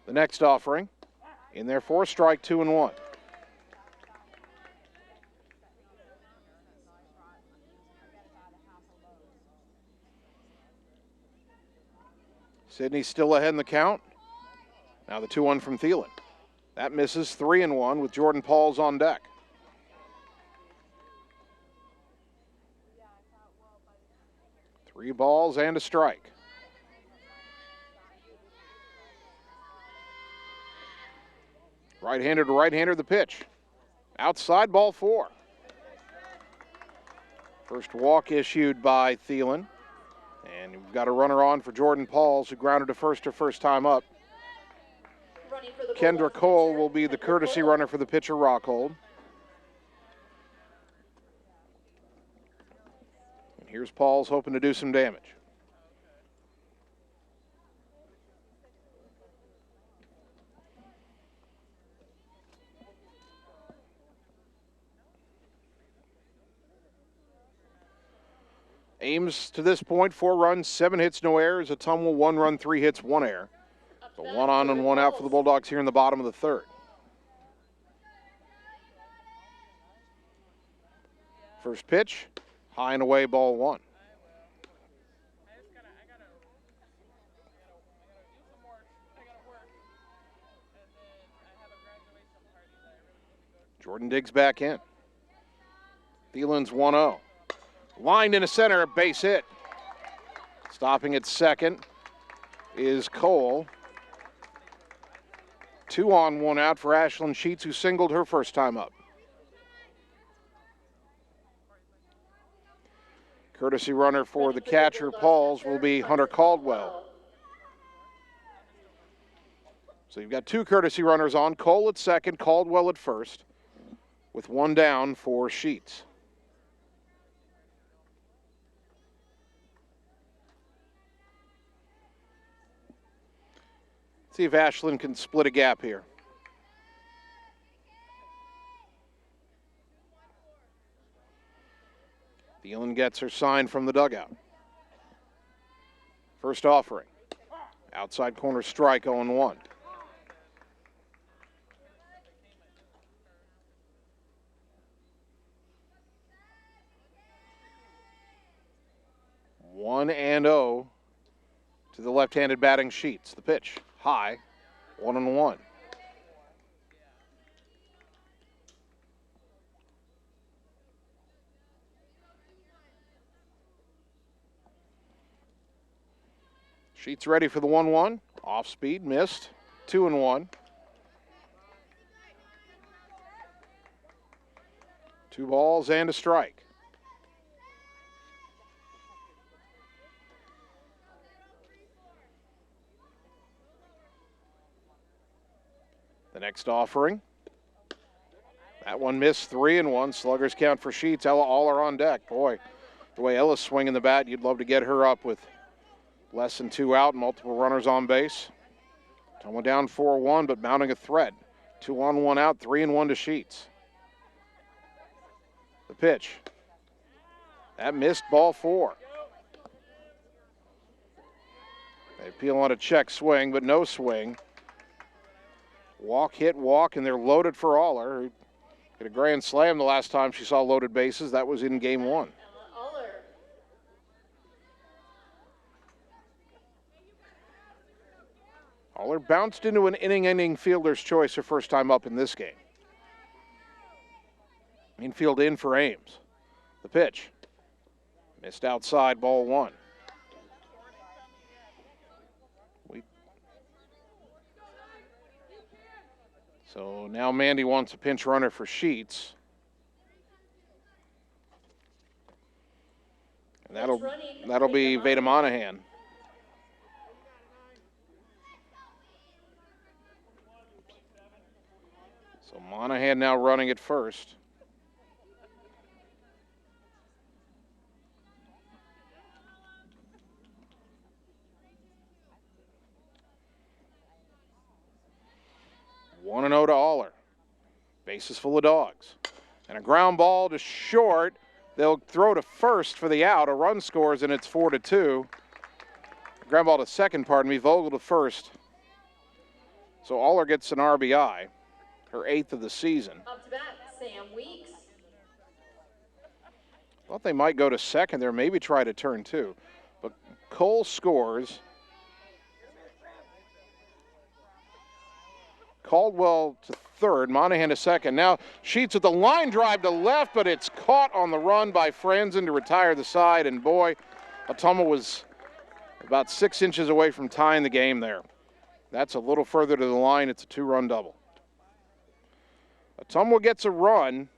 Speaker 2: The next offering in there for a strike, 2-1. Sydney still ahead in the count. Now the 2-1 from Thielen. That misses 3-1 with Jordan Pauls on deck. Three balls and a strike. Right-hander to right-hander, the pitch. Outside, ball 4. First walk issued by Thielen. And we've got a runner on for Jordan Pauls, who grounded to first her first time up. Kendra Cole will be the courtesy runner for the pitcher, Rockhold. And here's Pauls hoping to do some damage. Ames to this point, 4 runs, 7 hits, no errors. Ottumwa, 1 run, 3 hits, 1 error. So 1 on and 1 out for the Bulldogs here in the bottom of the 3rd. First pitch, high and away, ball 1. Jordan digs back in. Thielen's 1-0. Lined into center, base hit. Stopping at second is Cole. 2 on, 1 out for Ashlyn Sheets, who singled her first time up. Courtesy runner for the catcher, Pauls, will be Hunter Caldwell. So you've got 2 courtesy runners on, Cole at second, Caldwell at first, with 1 down for Sheets. See if Ashlyn can split a gap here. Thielen gets her sign from the dugout. First offering. Outside corner strike, 0-1. One and 0 to the left-handed batting Sheets. The pitch. High, 1-1. Sheets ready for the 1-1. Off speed, missed. 2-1. 2 balls and a strike. The next offering. That one missed, 3-1. Sluggers count for Sheets. All are on deck. Boy, the way Ella's swinging the bat, you'd love to get her up with less than 2 out, multiple runners on base. Ottumwa down 4-1, but mounting a threat. 2 on, 1 out, 3-1 to Sheets. The pitch. That missed, ball 4. They appeal on a check swing, but no swing. Walk, hit, walk, and they're loaded for Aller. Hit a grand slam the last time she saw loaded bases. That was in game 1. Aller bounced into an inning-ending fielder's choice her first time up in this game. Infield in for Ames. The pitch. Missed outside, ball 1. So now Mandy wants a pinch runner for Sheets. And that'll be Veda Monahan. So Monahan now running at first. One and 0 to Aller. Bases full of dogs. And a ground ball to short. They'll throw to first for the out. A run scores, and it's 4-2. Ground ball to second, pardon me. Vogel to first. So Aller gets an RBI, her 8th of the season.
Speaker 3: Up to bat, Sam Weeks.
Speaker 2: Thought they might go to second there, maybe try to turn 2. But Cole scores. Caldwell to third, Monahan to second. Now Sheets with the line drive to left, but it's caught on the run by Franzen to retire the side, and boy, Ottumwa was about 6 inches away from tying the game there. That's a little further to the line. It's a 2-run double. Ottumwa gets a run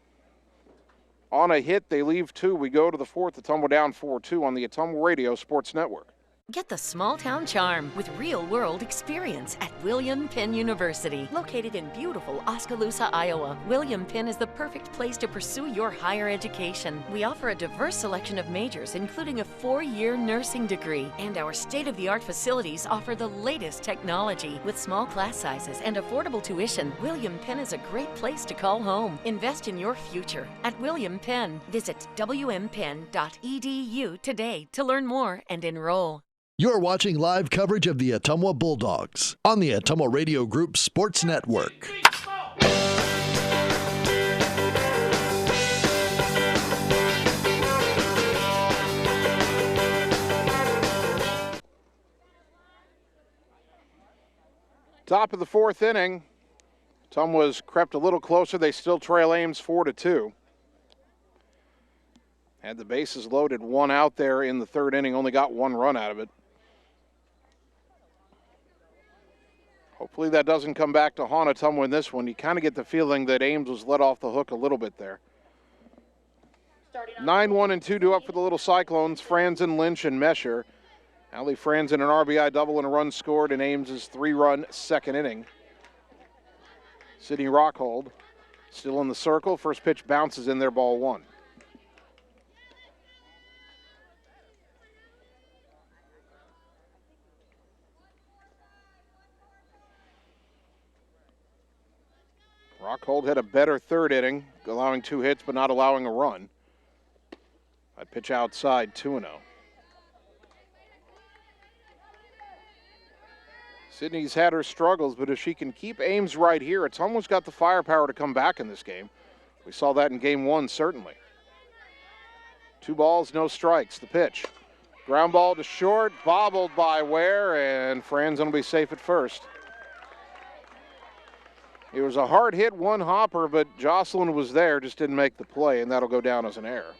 Speaker 2: on a hit. They leave 2. We go to the 4th. Ottumwa down 4-2 on the Ottumwa Radio Sports Network.
Speaker 10: Get the small town charm with real-world experience at William Penn University. Located in beautiful Oskaloosa, Iowa, William Penn is the perfect place to pursue your higher education. We offer a diverse selection of majors, including a 4-year nursing degree. And our state-of-the-art facilities offer the latest technology. With small class sizes and affordable tuition, William Penn is a great place to call home. Invest in your future at William Penn. Visit wmpenn.edu today to learn more and enroll.
Speaker 1: You're watching live coverage of the Ottumwa Bulldogs on the Ottumwa Radio Group Sports Network.
Speaker 2: Top of the 4th inning. Ottumwa's crept a little closer. They still trail Ames 4-2. Had the bases loaded, 1 out there in the 3rd inning, only got 1 run out of it. Hopefully that doesn't come back to haunt Ottumwa in this one. You kind of get the feeling that Ames was let off the hook a little bit there. 9-1 and 2 up for the little Cyclones. Franzen, Lynch, and Mesher. Ali Franzen an RBI double and a run scored in Ames's 3-run 2nd inning. Sidney Rockhold still in the circle. First pitch bounces in there, ball 1. Rockhold had a better 3rd inning, allowing 2 hits but not allowing a run. I pitch outside, 2-0. Sydney's had her struggles, but if she can keep Ames right here, Ottumwa's got the firepower to come back in this game. We saw that in game 1, certainly. 2 balls, no strikes. The pitch. Ground ball to short, bobbled by Ware, and Franzen will be safe at first. It was a hard hit, 1 hopper, but Jocelyn was there, just didn't make the play, and that'll go down as an error.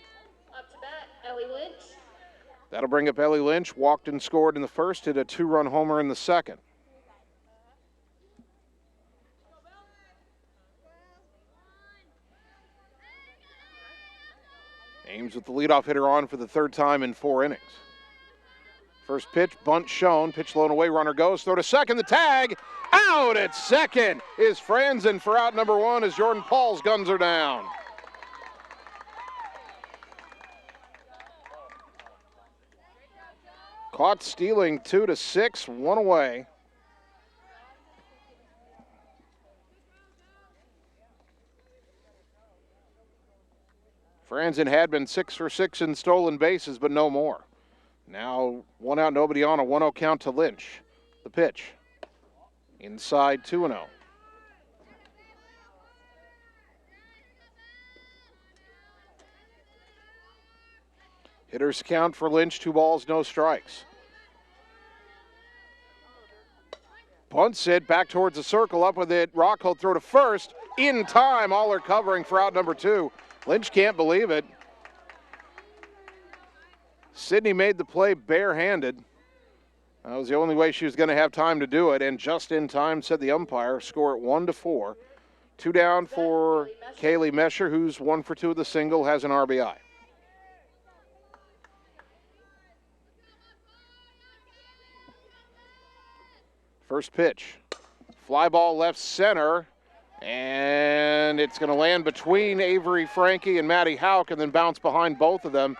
Speaker 3: Up to bat, Ellie Lynch.
Speaker 2: That'll bring up Ellie Lynch. Walked and scored in the 1st, hit a 2-run homer in the 2nd. Ames with the leadoff hitter on for the 3rd time in 4 innings. First pitch, bunt shown, pitch low and away, runner goes, throw to second, the tag, out at second is Franzen for out number 1 as Jordan Paul's guns are down. Caught stealing 2 to 6, 1 away. Franzen had been 6 for 6 in stolen bases, but no more. Now 1 out, nobody on, a 1-0 count to Lynch. The pitch. Inside, 2-0. Hitters count for Lynch, 2 balls, no strikes. Bunts it back towards the circle, up with it. Rockhold throw to first. In time, all are covering for out number 2. Lynch can't believe it. Sydney made the play barehanded. That was the only way she was going to have time to do it, and just in time, said the umpire. Score at 1-4. 2 down for Kaylee Mesher, who's 1 for 2 with the single, has an RBI. First pitch. Fly ball left center, and it's going to land between Avery Frankie and Maddie Hauk and then bounce behind both of them,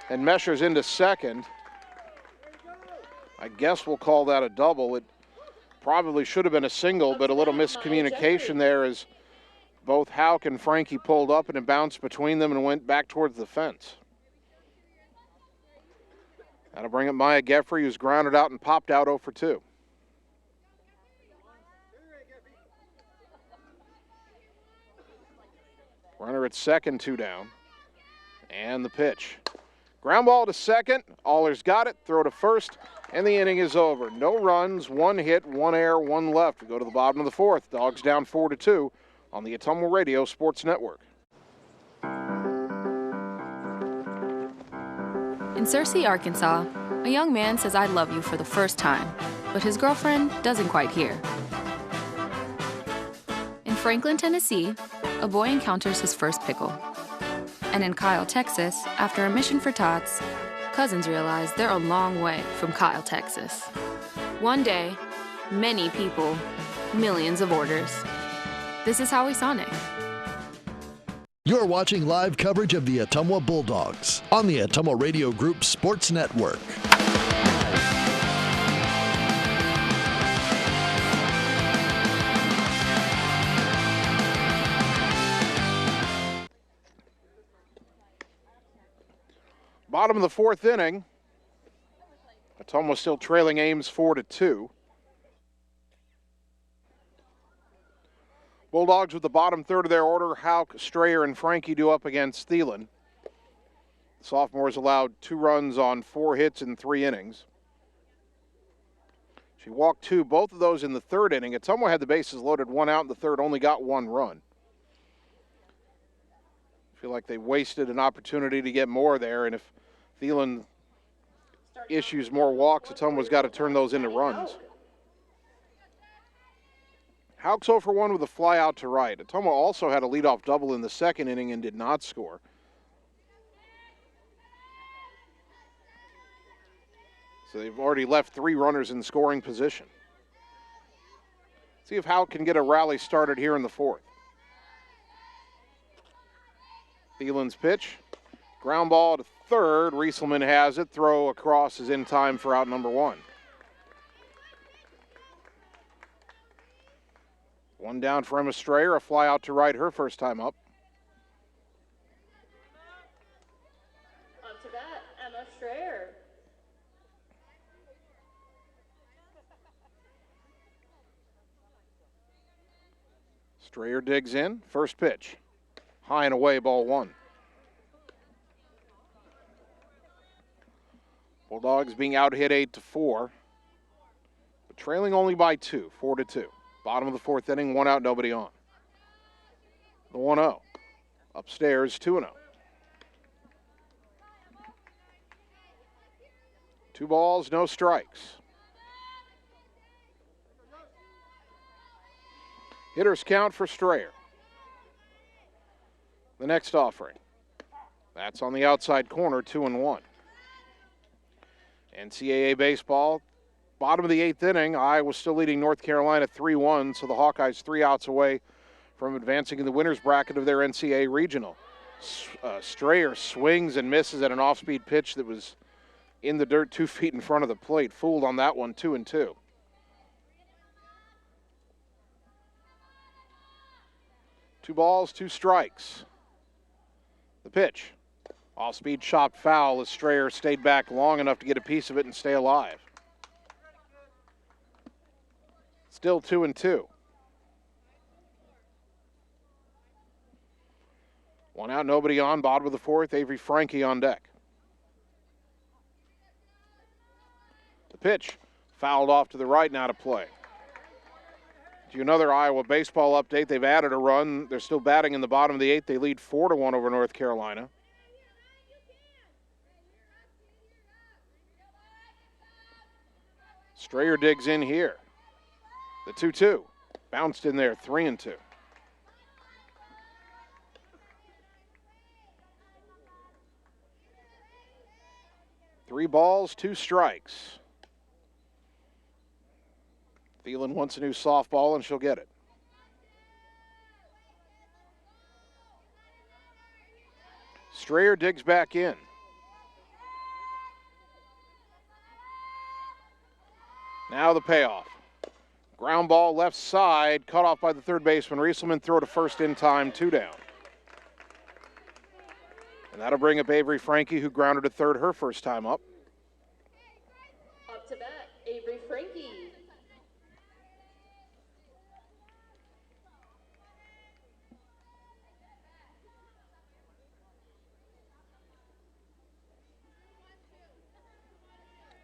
Speaker 2: and Mesher's into second. I guess we'll call that a double. It probably should have been a single, but a little miscommunication there as both Hauk and Frankie pulled up and it bounced between them and went back towards the fence. That'll bring up Maya Geffrey, who's grounded out and popped out 0 for 2. Runner at second, 2 down. And the pitch. Ground ball to second. Allers got it. Throw to first. And the inning is over. No runs, 1 hit, 1 error, 1 left. We go to the bottom of the 4th. Dogs down 4-2 on the Ottumwa Radio Sports Network.
Speaker 11: In Searcy, Arkansas, a young man says I love you for the first time, but his girlfriend doesn't quite hear. In Franklin, Tennessee, a boy encounters his first pickle. And in Kyle, Texas, after a mission for tots, cousins realize they're a long way from Kyle, Texas. One day, many people, millions of orders. This is how we saw Nick.
Speaker 1: You're watching live coverage of the Ottumwa Bulldogs on the Ottumwa Radio Group Sports Network.
Speaker 2: Bottom of the 4th inning. Ottumwa still trailing Ames 4-2. Bulldogs with the bottom third of their order. Hauk, Strayer, and Frankie due up against Thielen. The sophomores allowed 2 runs on 4 hits in 3 innings. She walked 2, both of those in the 3rd inning. Ottumwa had the bases loaded, 1 out in the 3rd, only got 1 run. I feel like they wasted an opportunity to get more there, and if Thielen issues more walks, Ottumwa's got to turn those into runs. Hauk's 0 for 1 with a fly out to right. Ottumwa also had a leadoff double in the 2nd inning and did not score. So they've already left 3 runners in scoring position. See if Hauk can get a rally started here in the 4th. Thielen's pitch. Ground ball to 3rd. Rieselman has it. Throw across is in time for out number 1. 1 down for Emma Strayer. A fly out to right her first time up.
Speaker 3: Up to bat, Emma Strayer.
Speaker 2: Strayer digs in. First pitch. High and away, ball 1. Bulldogs being out hit 8-4, but trailing only by 2, 4-2. Bottom of the 4th inning, 1 out, nobody on. The 1-0. Upstairs, 2-0. 2 balls, no strikes. Hitters count for Strayer. The next offering. That's on the outside corner, 2-1. NCAA baseball, bottom of the 8th inning. Iowa still leading North Carolina 3-1, so the Hawkeyes 3 outs away from advancing in the winner's bracket of their NCAA regional. Strayer swings and misses at an off-speed pitch that was in the dirt 2 feet in front of the plate. Fooled on that one, 2-2. Two balls, 2 strikes. The pitch. Off-speed chopped foul as Strayer stayed back long enough to get a piece of it and stay alive. Still 2-2. 1 out, nobody on. Bottom of the 4th, Avery Frankie on deck. The pitch fouled off to the right, now to play. To another Iowa baseball update, they've added a run. They're still batting in the bottom of the 8th. They lead 4-1 over North Carolina. Strayer digs in here. The 2-2. Bounced in there, 3-2. Three balls, 2 strikes. Thielen wants a new softball, and she'll get it. Strayer digs back in. Now the payoff. Ground ball left side, cut off by the third baseman. Rieselman throw to first in time, 2 down. And that'll bring up Avery Frankie, who grounded to third her first time up.
Speaker 3: Up to bat, Avery Frankie.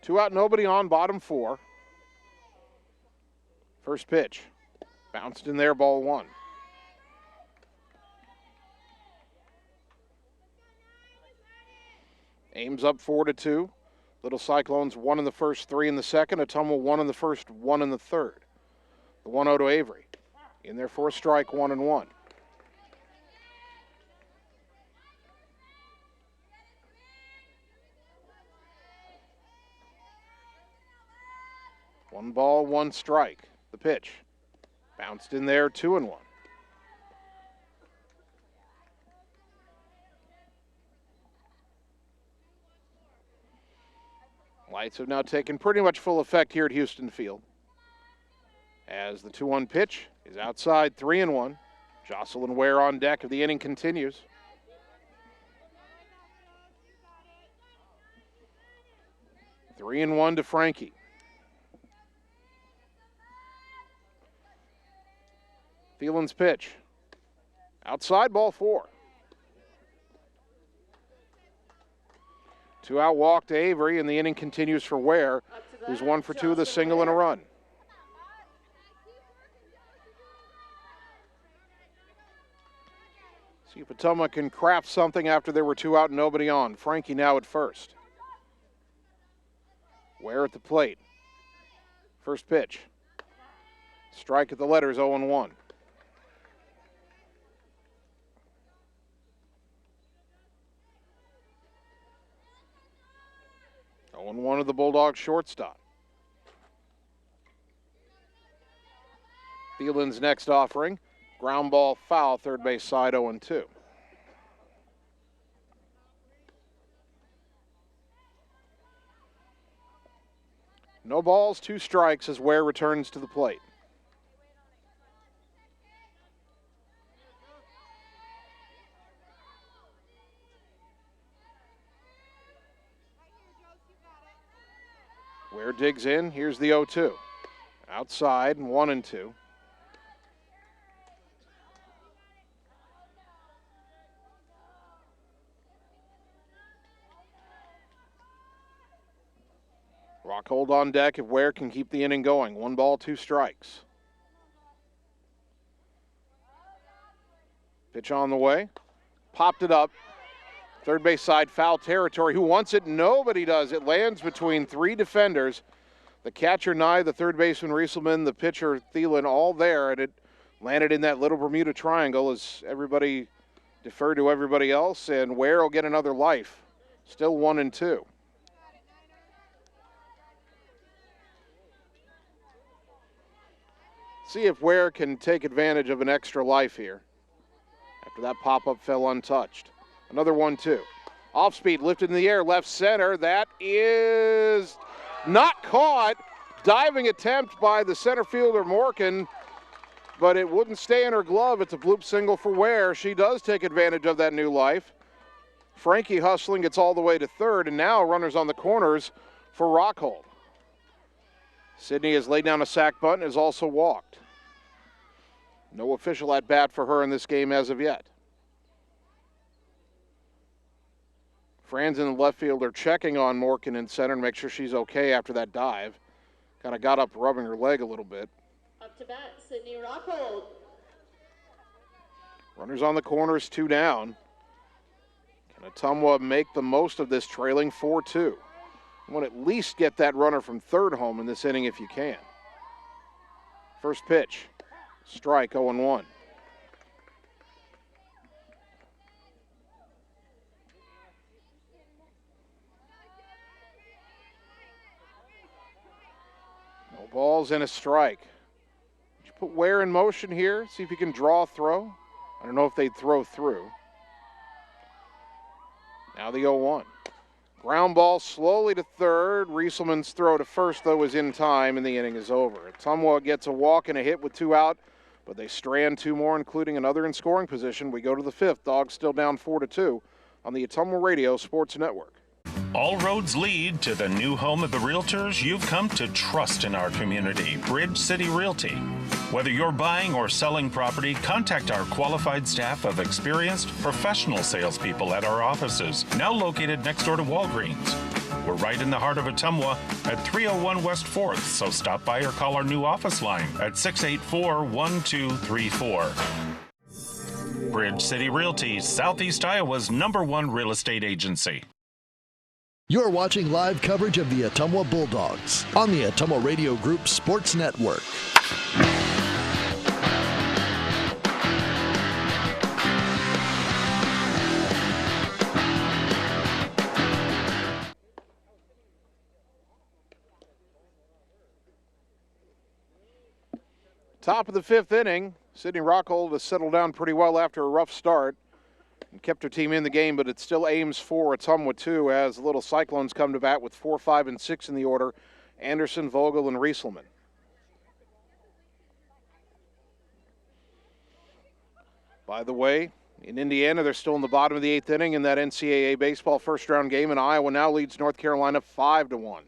Speaker 2: 2 out, nobody on, bottom 4. First pitch. Bounced in there, ball 1. Ames up 4-2. Little Cyclones 1 in the first, 3 in the second. Ottumwa 1 in the first, 1 in the third. The 1-0 to Avery. In there for a strike, 1-1. One ball, 1 strike. The pitch. Bounced in there, 2-1. Lights have now taken pretty much full effect here at Houston Field. As the 2-1 pitch is outside, 3-1. Jocelyn Ware on deck if the inning continues. Three and 1 to Frankie. Thielen's pitch. Outside, ball 4. 2 out walk to Avery, and the inning continues for Ware, who's 1 for 2 with a single and a run. See if Ottumwa can craft something after there were 2 out and nobody on. Frankie now at first. Ware at the plate. First pitch. Strike at the letters, 0-1. One of the Bulldogs shortstop. Thielen's next offering. Ground ball foul, third base side, 0-2. No balls, 2 strikes as Ware returns to the plate. Ware digs in. Here's the 0-2. Outside, 1-2. Rockhold on deck if Ware can keep the inning going. 1 ball, 2 strikes. Pitch on the way. Popped it up. Third base side, foul territory. Who wants it? Nobody does. It lands between 3 defenders. The catcher, Nye, the third baseman, Rieselman, the pitcher, Thielen, all there, and it landed in that little Bermuda Triangle as everybody deferred to everybody else, and Ware will get another life. Still 1-2. See if Ware can take advantage of an extra life here after that pop-up fell untouched. Another 1-2. Off speed, lifted in the air, left center. That is not caught. Diving attempt by the center fielder, Morgan, but it wouldn't stay in her glove. It's a bloop single for Ware. She does take advantage of that new life. Frankie hustling gets all the way to third, and now runners on the corners for Rockhold. Sydney has laid down a sac bunt and has also walked. No official at bat for her in this game as of yet. Franz in the left field are checking on Morgan in center to make sure she's okay after that dive. Kind of got up rubbing her leg a little bit.
Speaker 3: Up to bat, Sydney Rockhold.
Speaker 2: Runners on the corners, 2 down. Can Ottumwa make the most of this trailing 4-2? You want to at least get that runner from third home in this inning if you can. First pitch, strike, 0-1. No balls and a strike. Did you put Ware in motion here? See if you can draw a throw. I don't know if they'd throw through. Now the 0-1. Ground ball slowly to third. Rieselman's throw to first, though, is in time, and the inning is over. Ottumwa gets a walk and a hit with 2 out, but they strand 2 more, including another in scoring position. We go to the 5th. Dogs still down 4-2 on the Ottumwa Radio Sports Network.
Speaker 4: All roads lead to the new home of the realtors you've come to trust in our community, Bridge City Realty. Whether you're buying or selling property, contact our qualified staff of experienced professional salespeople at our offices, now located next door to Walgreens. We're right in the heart of Ottumwa at 301 West 4th, so stop by or call our new office line at 684-1234. Bridge City Realty, Southeast Iowa's #1 real estate agency.
Speaker 1: You're watching live coverage of the Ottumwa Bulldogs on the Ottumwa Radio Group Sports Network.
Speaker 2: Top of the 5th inning, Sydney Rockhold has settled down pretty well after a rough start and kept her team in the game, but it's still Ames 4, Ottumwa 2, as the little Cyclones come to bat with 4, 5, and 6 in the order. Anderson, Vogel, and Rieselman. By the way, in Indiana, they're still in the bottom of the 8th inning in that NCAA baseball first-round game, and Iowa now leads North Carolina 5-1.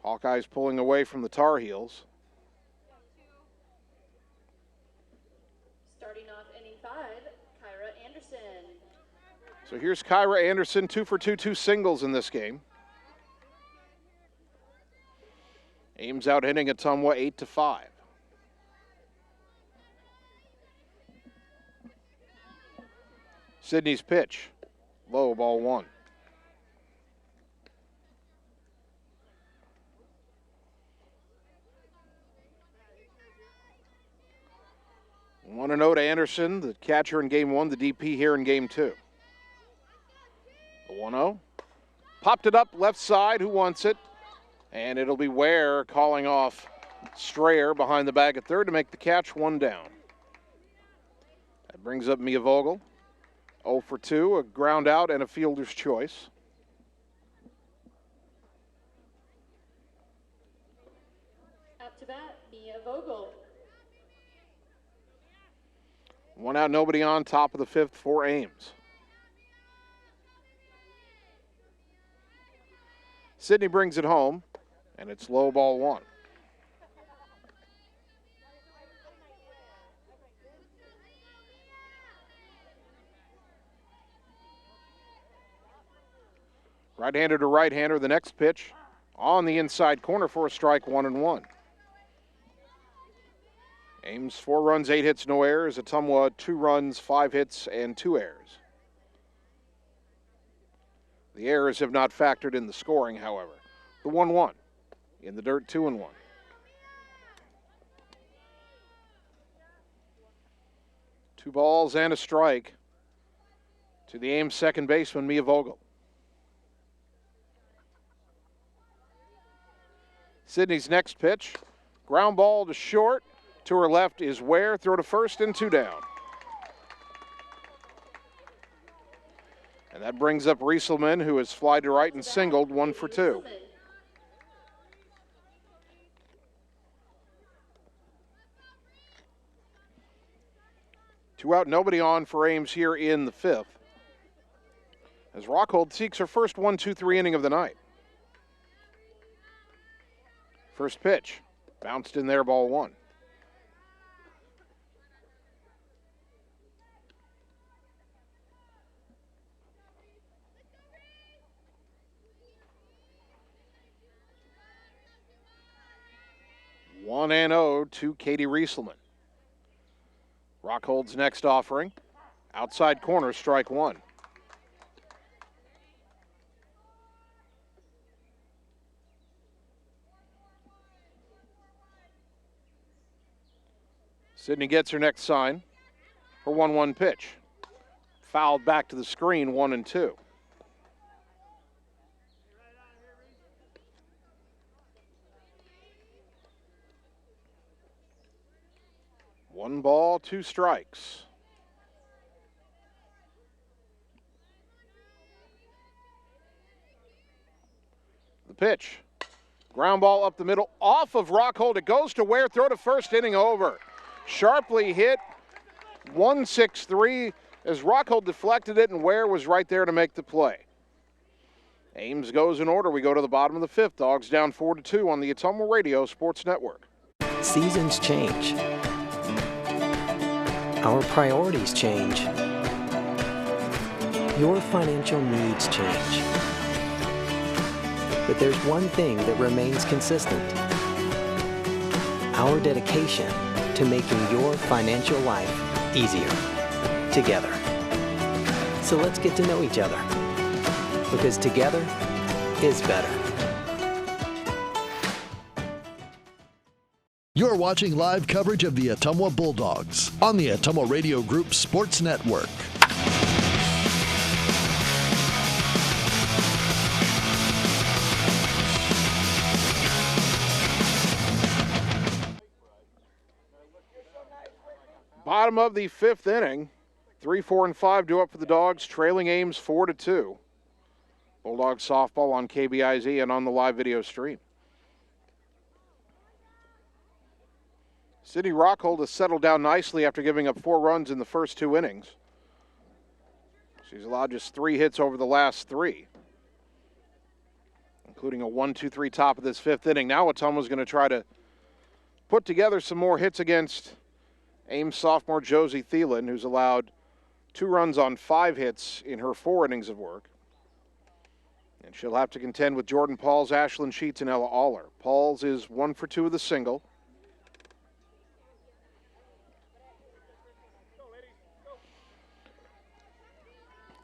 Speaker 2: Hawkeyes pulling away from the Tar Heels.
Speaker 3: Starting off inning 5, Kyra Anderson.
Speaker 2: So here's Kyra Anderson, 2 for 2, 2 singles in this game. Ames out hitting Ottumwa 8-5. Sydney's pitch, low, ball 1. One to 0 to Anderson, the catcher in game 1, the DP here in game 2. The 1-0. Popped it up left side. Who wants it? And it'll be Ware calling off Strayer behind the bag at third to make the catch, 1 down. That brings up Mia Vogel. 0 for 2, a ground out and a fielder's choice.
Speaker 3: Up to bat, Mia Vogel.
Speaker 2: 1 out, nobody on, top of the 5th for Ames. Sydney brings it home, and it's low, ball 1. Right-hander to right-hander, the next pitch on the inside corner for a strike, 1-1. Ames 4 runs, 8 hits, no errors. Ottumwa 2 runs, 5 hits, and 2 errors. The errors have not factored in the scoring, however. The 1-1 in the dirt, 2-1. Two balls and a strike to the Ames second baseman, Mia Vogel. Sydney's next pitch, ground ball to short. To her left is Ware, throw to first and 2 down. And that brings up Rieselman, who has flied to right and singled, 1 for 2. Two out, nobody on for Ames here in the 5th. As Rockhold seeks her first 1-2-3 inning of the night. First pitch, bounced in there, ball 1. One and 0 to Katie Rieselman. Rockhold's next offering, outside corner, strike 1. Sydney gets her next sign. Her 1-1 pitch. Fouled back to the screen, 1-2. One ball, 2 strikes. The pitch. Ground ball up the middle, off of Rockhold. It goes to Ware, throw to first, inning over. Sharply hit, 1-6-3 as Rockhold deflected it, and Ware was right there to make the play. Ames goes in order. We go to the bottom of the 5th. Dogs down 4-2 on the Ottumwa Radio Sports Network.
Speaker 5: Seasons change. Our priorities change. Your financial needs change. But there's one thing that remains consistent: our dedication to making your financial life easier together. So let's get to know each other, because together is better.
Speaker 1: You're watching live coverage of the Ottumwa Bulldogs on the Ottumwa Radio Group Sports Network.
Speaker 2: Bottom of the fifth inning. 3, 4, and 5 due up for the Dogs, trailing Ames 4-2. Bulldogs softball on KBIZ and on the live video stream. Sydney Rockhold has settled down nicely after giving up 4 runs in the first 2 innings. She's allowed just 3 hits over the last 3, including a 1-2-3 top of this fifth inning. Now Ottumwa's going to try to put together some more hits against Ames sophomore Josie Thielen, who's allowed 2 runs on 5 hits in her 4 innings of work. And she'll have to contend with Jordan Pauls, Ashlyn Sheets, and Ella Aller. Pauls is 1 for 2 with a single.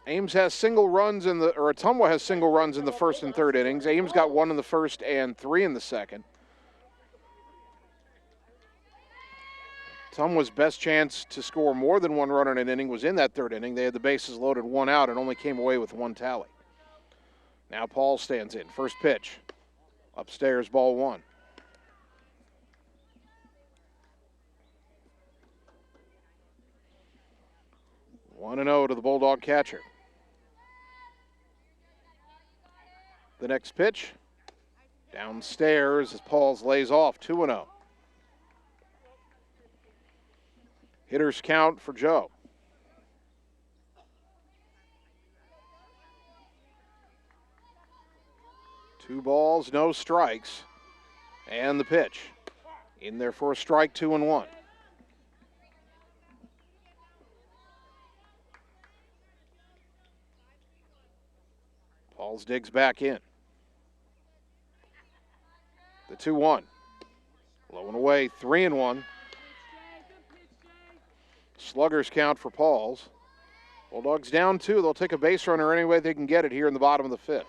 Speaker 2: Ames has single runs Ottumwa has single runs in the first and third innings. Ames got 1 in the first and 3 in the second. Ottumwa's best chance to score more than 1 run in an inning was in that third inning. They had the bases loaded, 1 out, and only came away with 1 tally. Now Paul stands in. First pitch. Upstairs, ball 1. One and 0 to the Bulldog catcher. The next pitch. Downstairs as Pauls lays off, 2-0. Hitters count for Joe. Two balls, no strikes. And the pitch. In there for a strike, 2-1. Pauls digs back in. The 2-1. Low and away, 3-1. Sluggers count for Pauls. Bulldogs down 2. They'll take a base runner any way they can get it here in the bottom of the fifth.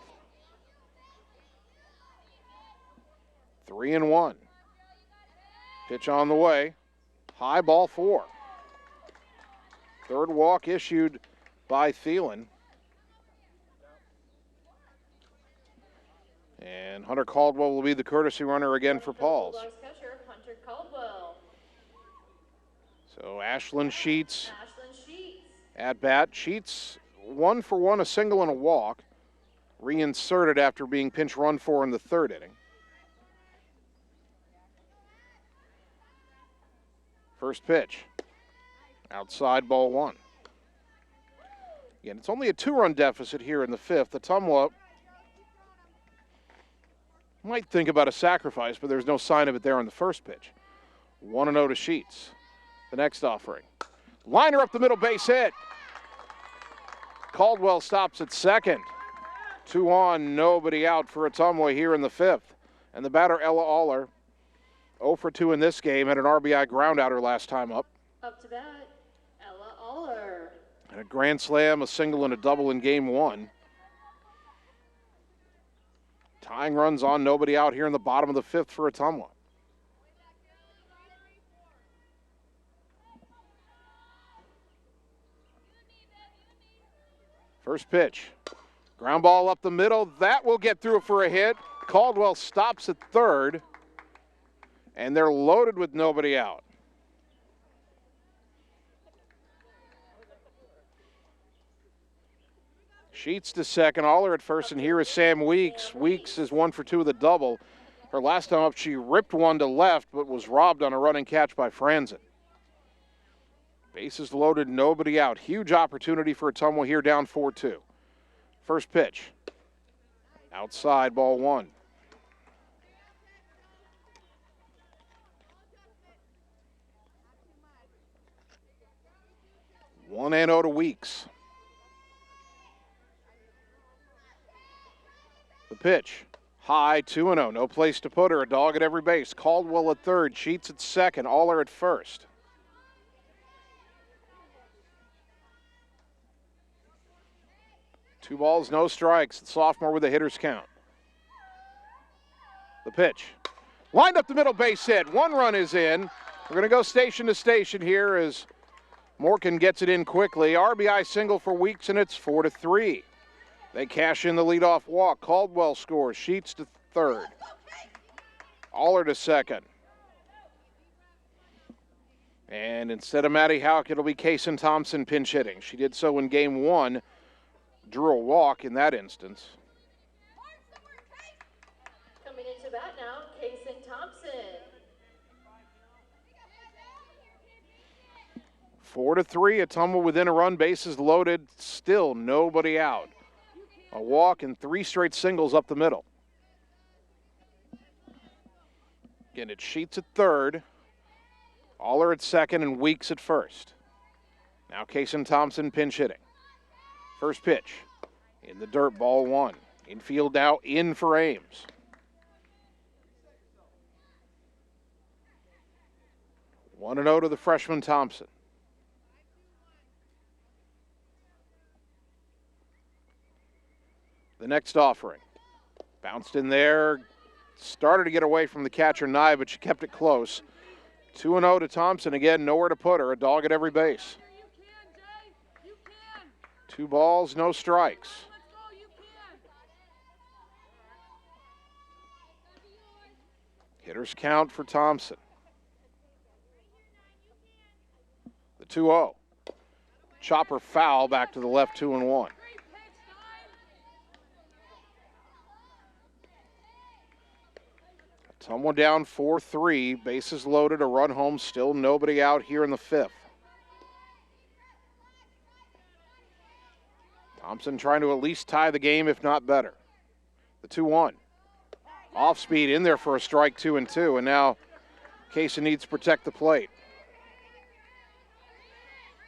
Speaker 2: 3-1. Pitch on the way. High, ball 4. Third walk issued by Thielen. And Hunter Caldwell will be the courtesy runner again for Pauls.
Speaker 3: Hunter Caldwell.
Speaker 2: So Ashlyn Sheets at bat. Sheets 1 for 1, a single and a walk. Reinserted after being pinch run for in the third inning. First pitch. Outside, ball 1. Again, it's only a 2-run deficit here in the fifth. Ottumwa might think about a sacrifice, but there's no sign of it there on the first pitch. 1-0 to Sheets. The next offering. Liner up the middle, base hit. Caldwell stops at second. 2 on, nobody out for Ottumwa here in the fifth. And the batter, Ella Aller, 0 for 2 in this game, had an RBI ground outer last time up.
Speaker 3: Up to bat, Ella Aller.
Speaker 2: And a grand slam, a single, and a double in game 1. Tying runs on, nobody out here in the bottom of the fifth for Ottumwa. First pitch. Ground ball up the middle. That will get through for a hit. Caldwell stops at third. And they're loaded with nobody out. Sheets to second, Aller at first, and here is Sam Weeks. Weeks is 1 for 2 with a double. Her last time up, she ripped one to left, but was robbed on a running catch by Franzen. Bases loaded, nobody out. Huge opportunity for Ottumwa here, down 4-2. First pitch. Outside, ball 1. One and 0 to Weeks. The pitch. High, 2-0. No place to put her. A dog at every base. Caldwell at third. Sheets at second. Aller at first. Two balls, no strikes. The sophomore with a hitter's count. The pitch. Lined up the middle, base hit. One run is in. We're going to go station to station here as Morgan gets it in quickly. RBI single for Weeks, and it's 4-3. They cash in the leadoff walk. Caldwell scores. Sheets to third. Aller to second. And instead of Maddie Houck, it'll be Kaysen Thompson pinch hitting. She did so in game one. Drew a walk in that instance.
Speaker 3: Coming into bat now, Kaysen Thompson.
Speaker 2: 4-3, Ottumwa within a run, bases loaded, still nobody out. A walk and 3 straight singles up the middle. Again, it's Sheets at third, Aller at second, and Weeks at first. Now Kaysen Thompson pinch hitting. First pitch in the dirt, ball one. Infield now in for Ames. One and 0 to the freshman Thompson. The next offering. Bounced in there. Started to get away from the catcher Nye, but she kept it close. 2-0 to Thompson. Again, nowhere to put her. A dog at every base. 2 balls, no strikes. Hitters count for Thompson. The 2-0. Chopper foul back to the left, 2-1. Someone down 4-3, bases loaded, a run home, still nobody out here in the fifth. Thompson trying to at least tie the game, if not better. The 2-1. Off speed in there for a strike, 2-2, and now Kaysen needs to protect the plate.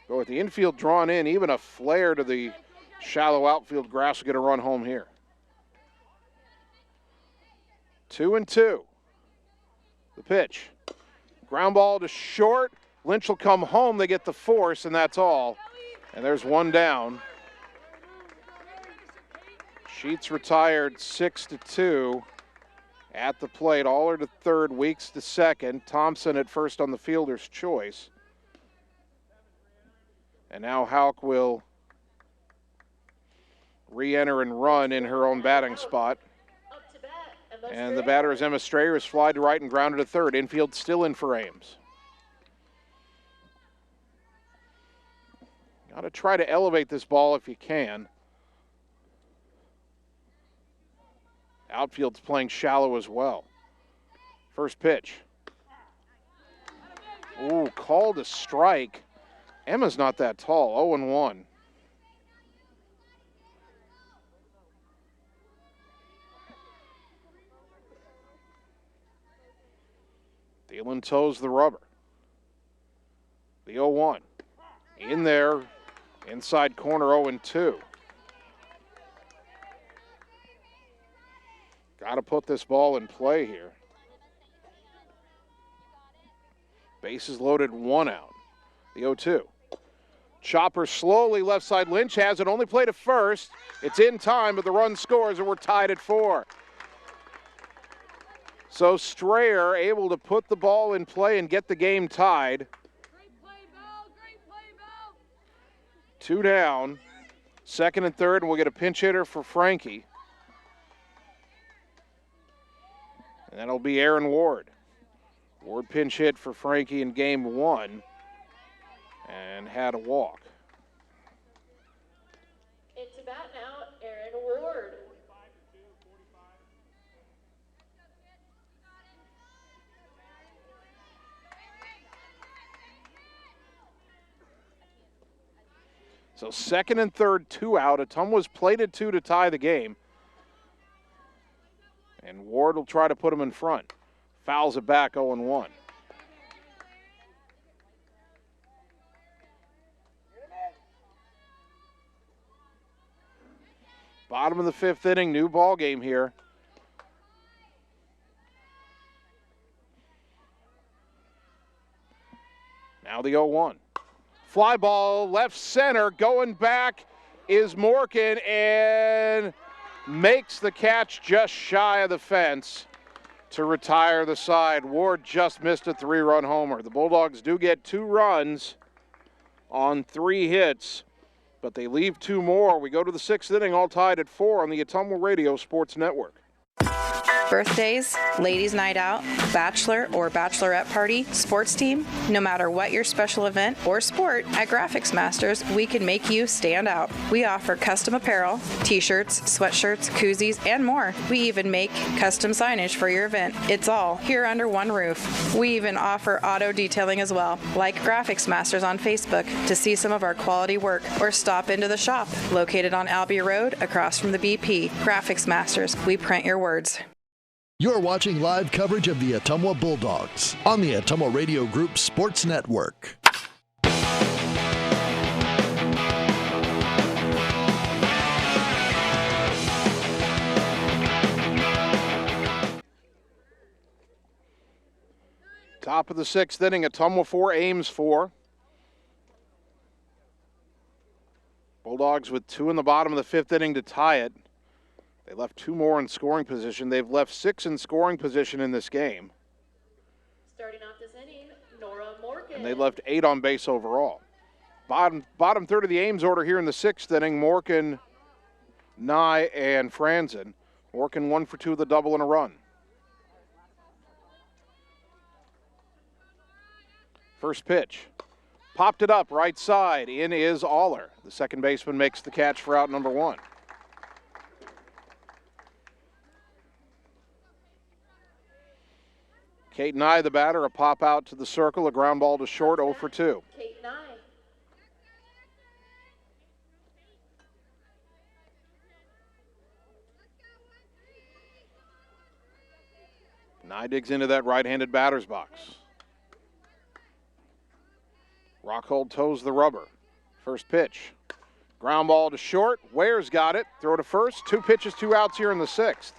Speaker 2: But with the infield drawn in, even a flare to the shallow outfield grass will get a run home here. 2-2. The pitch. Ground ball to short. Lynch will come home. They get the force, and that's all. And there's one down. Sheets retired 6-2 at the plate. Aller to third, Weeks to second. Thompson at first on the fielder's choice. And now Houck will re-enter and run in her own batting spot. And the batter is Emma Strayer, is fly to right and grounded to third. Infield still in for Ames. Got to try to elevate this ball if you can. Outfield's playing shallow as well. First pitch. Ooh, called a strike. Emma's not that tall, 0-1. Thielen toes the rubber. The 0-1. In there, inside corner, 0-2. Got to put this ball in play here. Bases loaded, 1 out. The 0-2. Chopper slowly left side. Lynch has it, only played to first. It's in time, but the run scores, and we're tied at 4. So Strayer able to put the ball in play and get the game tied.
Speaker 12: Great play, Bell. Great play, Bell.
Speaker 2: 2 down. Second and third, and we'll get a pinch hitter for Frankie. And that'll be Aaron Ward. Ward pinch hit for Frankie in game 1 and had a walk.
Speaker 3: It's a bat now, Aaron Ward.
Speaker 2: So second and third, 2 out. Ottumwa's plated 2 to tie the game. And Ward will try to put him in front. Fouls it back, 0-1. Bottom of the 5th inning, new ball game here. Now the 0-1. Fly ball left center, going back is Morgan and makes the catch just shy of the fence to retire the side. Ward just missed a 3-run homer. The Bulldogs do get 2 runs on 3 hits, but they leave 2 more. We go to the 6th inning, all tied at 4 on the Ottumwa Radio Sports Network.
Speaker 7: Birthdays, ladies' night out, bachelor or bachelorette party, sports team, no matter what your special event or sport, at Graphics Masters, we can make you stand out. We offer custom apparel, t-shirts, sweatshirts, koozies, and more. We even make custom signage for your event. It's all here under one roof. We even offer auto detailing as well. Like Graphics Masters on Facebook to see some of our quality work, or stop into the shop located on Albee Road across from the BP. Graphics Masters, we print your words.
Speaker 1: You're watching live coverage of the Ottumwa Bulldogs on the Ottumwa Radio Group Sports Network.
Speaker 2: Top of the 6th inning, Ottumwa 4, Ames 4. Bulldogs with 2 in the bottom of the 5th inning to tie it. They left 2 more in scoring position. They've left 6 in scoring position in this game.
Speaker 3: Starting off this inning, Nora Morgan.
Speaker 2: And they left 8 on base overall. Bottom third of the Ames order here in the 6th inning, Morgan, Nye, and Franzen. Morgan 1 for 2 with a double and a run. First pitch. Popped it up right side. In is Aller. The second baseman makes the catch for out number 1. Kate Nye, the batter, a pop out to the circle, a ground ball to short, 0 for 2.
Speaker 3: Kate Nye.
Speaker 2: Nye digs into that right-handed batter's box. Rockhold toes the rubber. First pitch. Ground ball to short. Ware's got it. Throw to first. 2 pitches, 2 outs here in the 6th.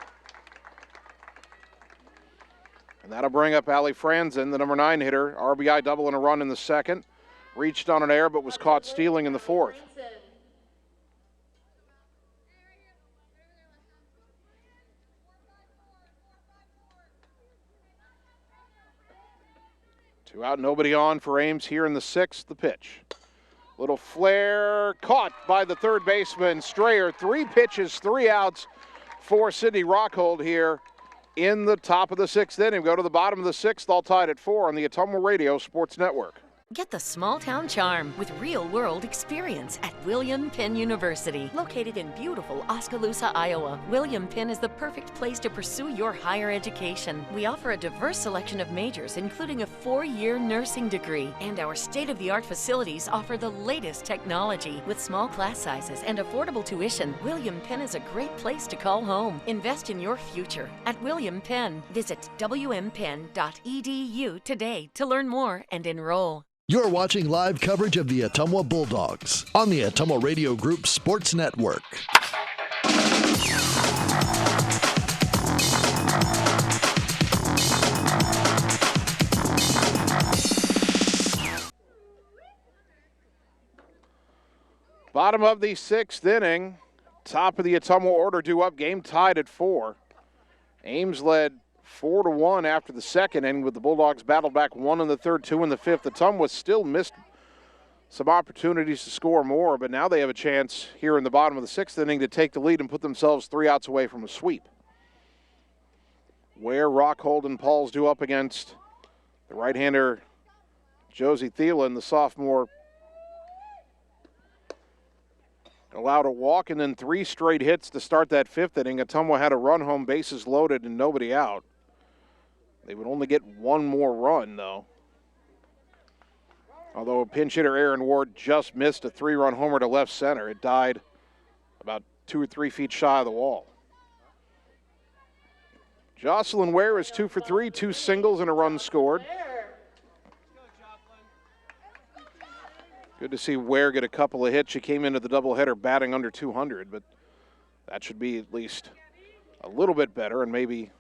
Speaker 2: And that'll bring up Allie Franzen, the number 9 hitter. RBI double and a run in the 2nd. Reached on an error but was caught stealing in the 4th. Two out, nobody on for Ames here in the 6th. The pitch. Little flare, caught by the third baseman, Strayer. 3 pitches, 3 outs for Sydney Rockhold here in the top of the 6th inning. We go to the bottom of the 6th, all tied at 4 on the Ottumwa Radio Sports Network.
Speaker 10: Get the small town charm with real world experience at William Penn University. Located in beautiful Oskaloosa, Iowa, William Penn is the perfect place to pursue your higher education. We offer a diverse selection of majors, including a 4-year nursing degree. And our state-of-the-art facilities offer the latest technology. With small class sizes and affordable tuition, William Penn is a great place to call home. Invest in your future at William Penn. Visit wmpenn.edu today to learn more and enroll.
Speaker 1: You're watching live coverage of the Ottumwa Bulldogs on the Ottumwa Radio Group Sports Network.
Speaker 2: Bottom of the 6th inning, top of the Ottumwa order due up, game tied at 4. Ames led 4-1 after the 2nd inning, with the Bulldogs battled back 1 in the 3rd, 2 in the 5th. Ottumwa still missed some opportunities to score more, but now they have a chance here in the bottom of the 6th inning to take the lead and put themselves 3 outs away from a sweep. Where Rockhold and Pauls due up against the right-hander Josie Thielen, the sophomore, allowed a walk and then 3 straight hits to start that 5th inning. Ottumwa had a run home, bases loaded, and nobody out. They would only get 1 more run, though. Although pinch hitter Aaron Ward just missed a 3-run homer to left center. It died about 2 or 3 feet shy of the wall. Jocelyn Ware is 2 for 3, 2 singles and a run scored. Good to see Ware get a couple of hits. She came into the doubleheader batting under 200, but that should be at least a little bit better, and maybe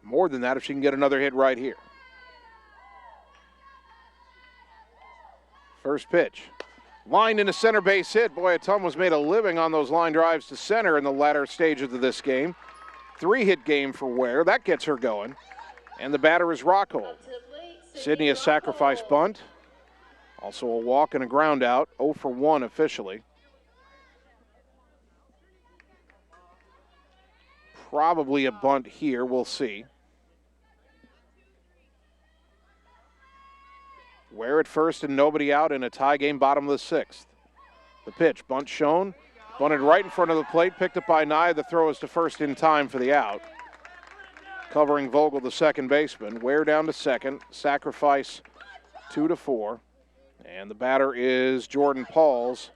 Speaker 2: more than that if she can get another hit right here. First pitch. Lined into center base hit. Boy, Ottumwa's made a living on those line drives to center in the latter stages of this game. 3-hit game for Ware. That gets her going. And the batter is Rockhold. Sydney a sacrifice bunt. Also a walk and a ground out. 0 for 1 officially. Probably a bunt here. We'll see. Ware at first and nobody out in a tie game, bottom of the 6th. The pitch, bunt shown. Bunted right in front of the plate, picked up by Nye. The throw is to first in time for the out. Covering Vogel, the second baseman. Ware down to second. Sacrifice 2 to 4. And the batter is Jordan Pauls.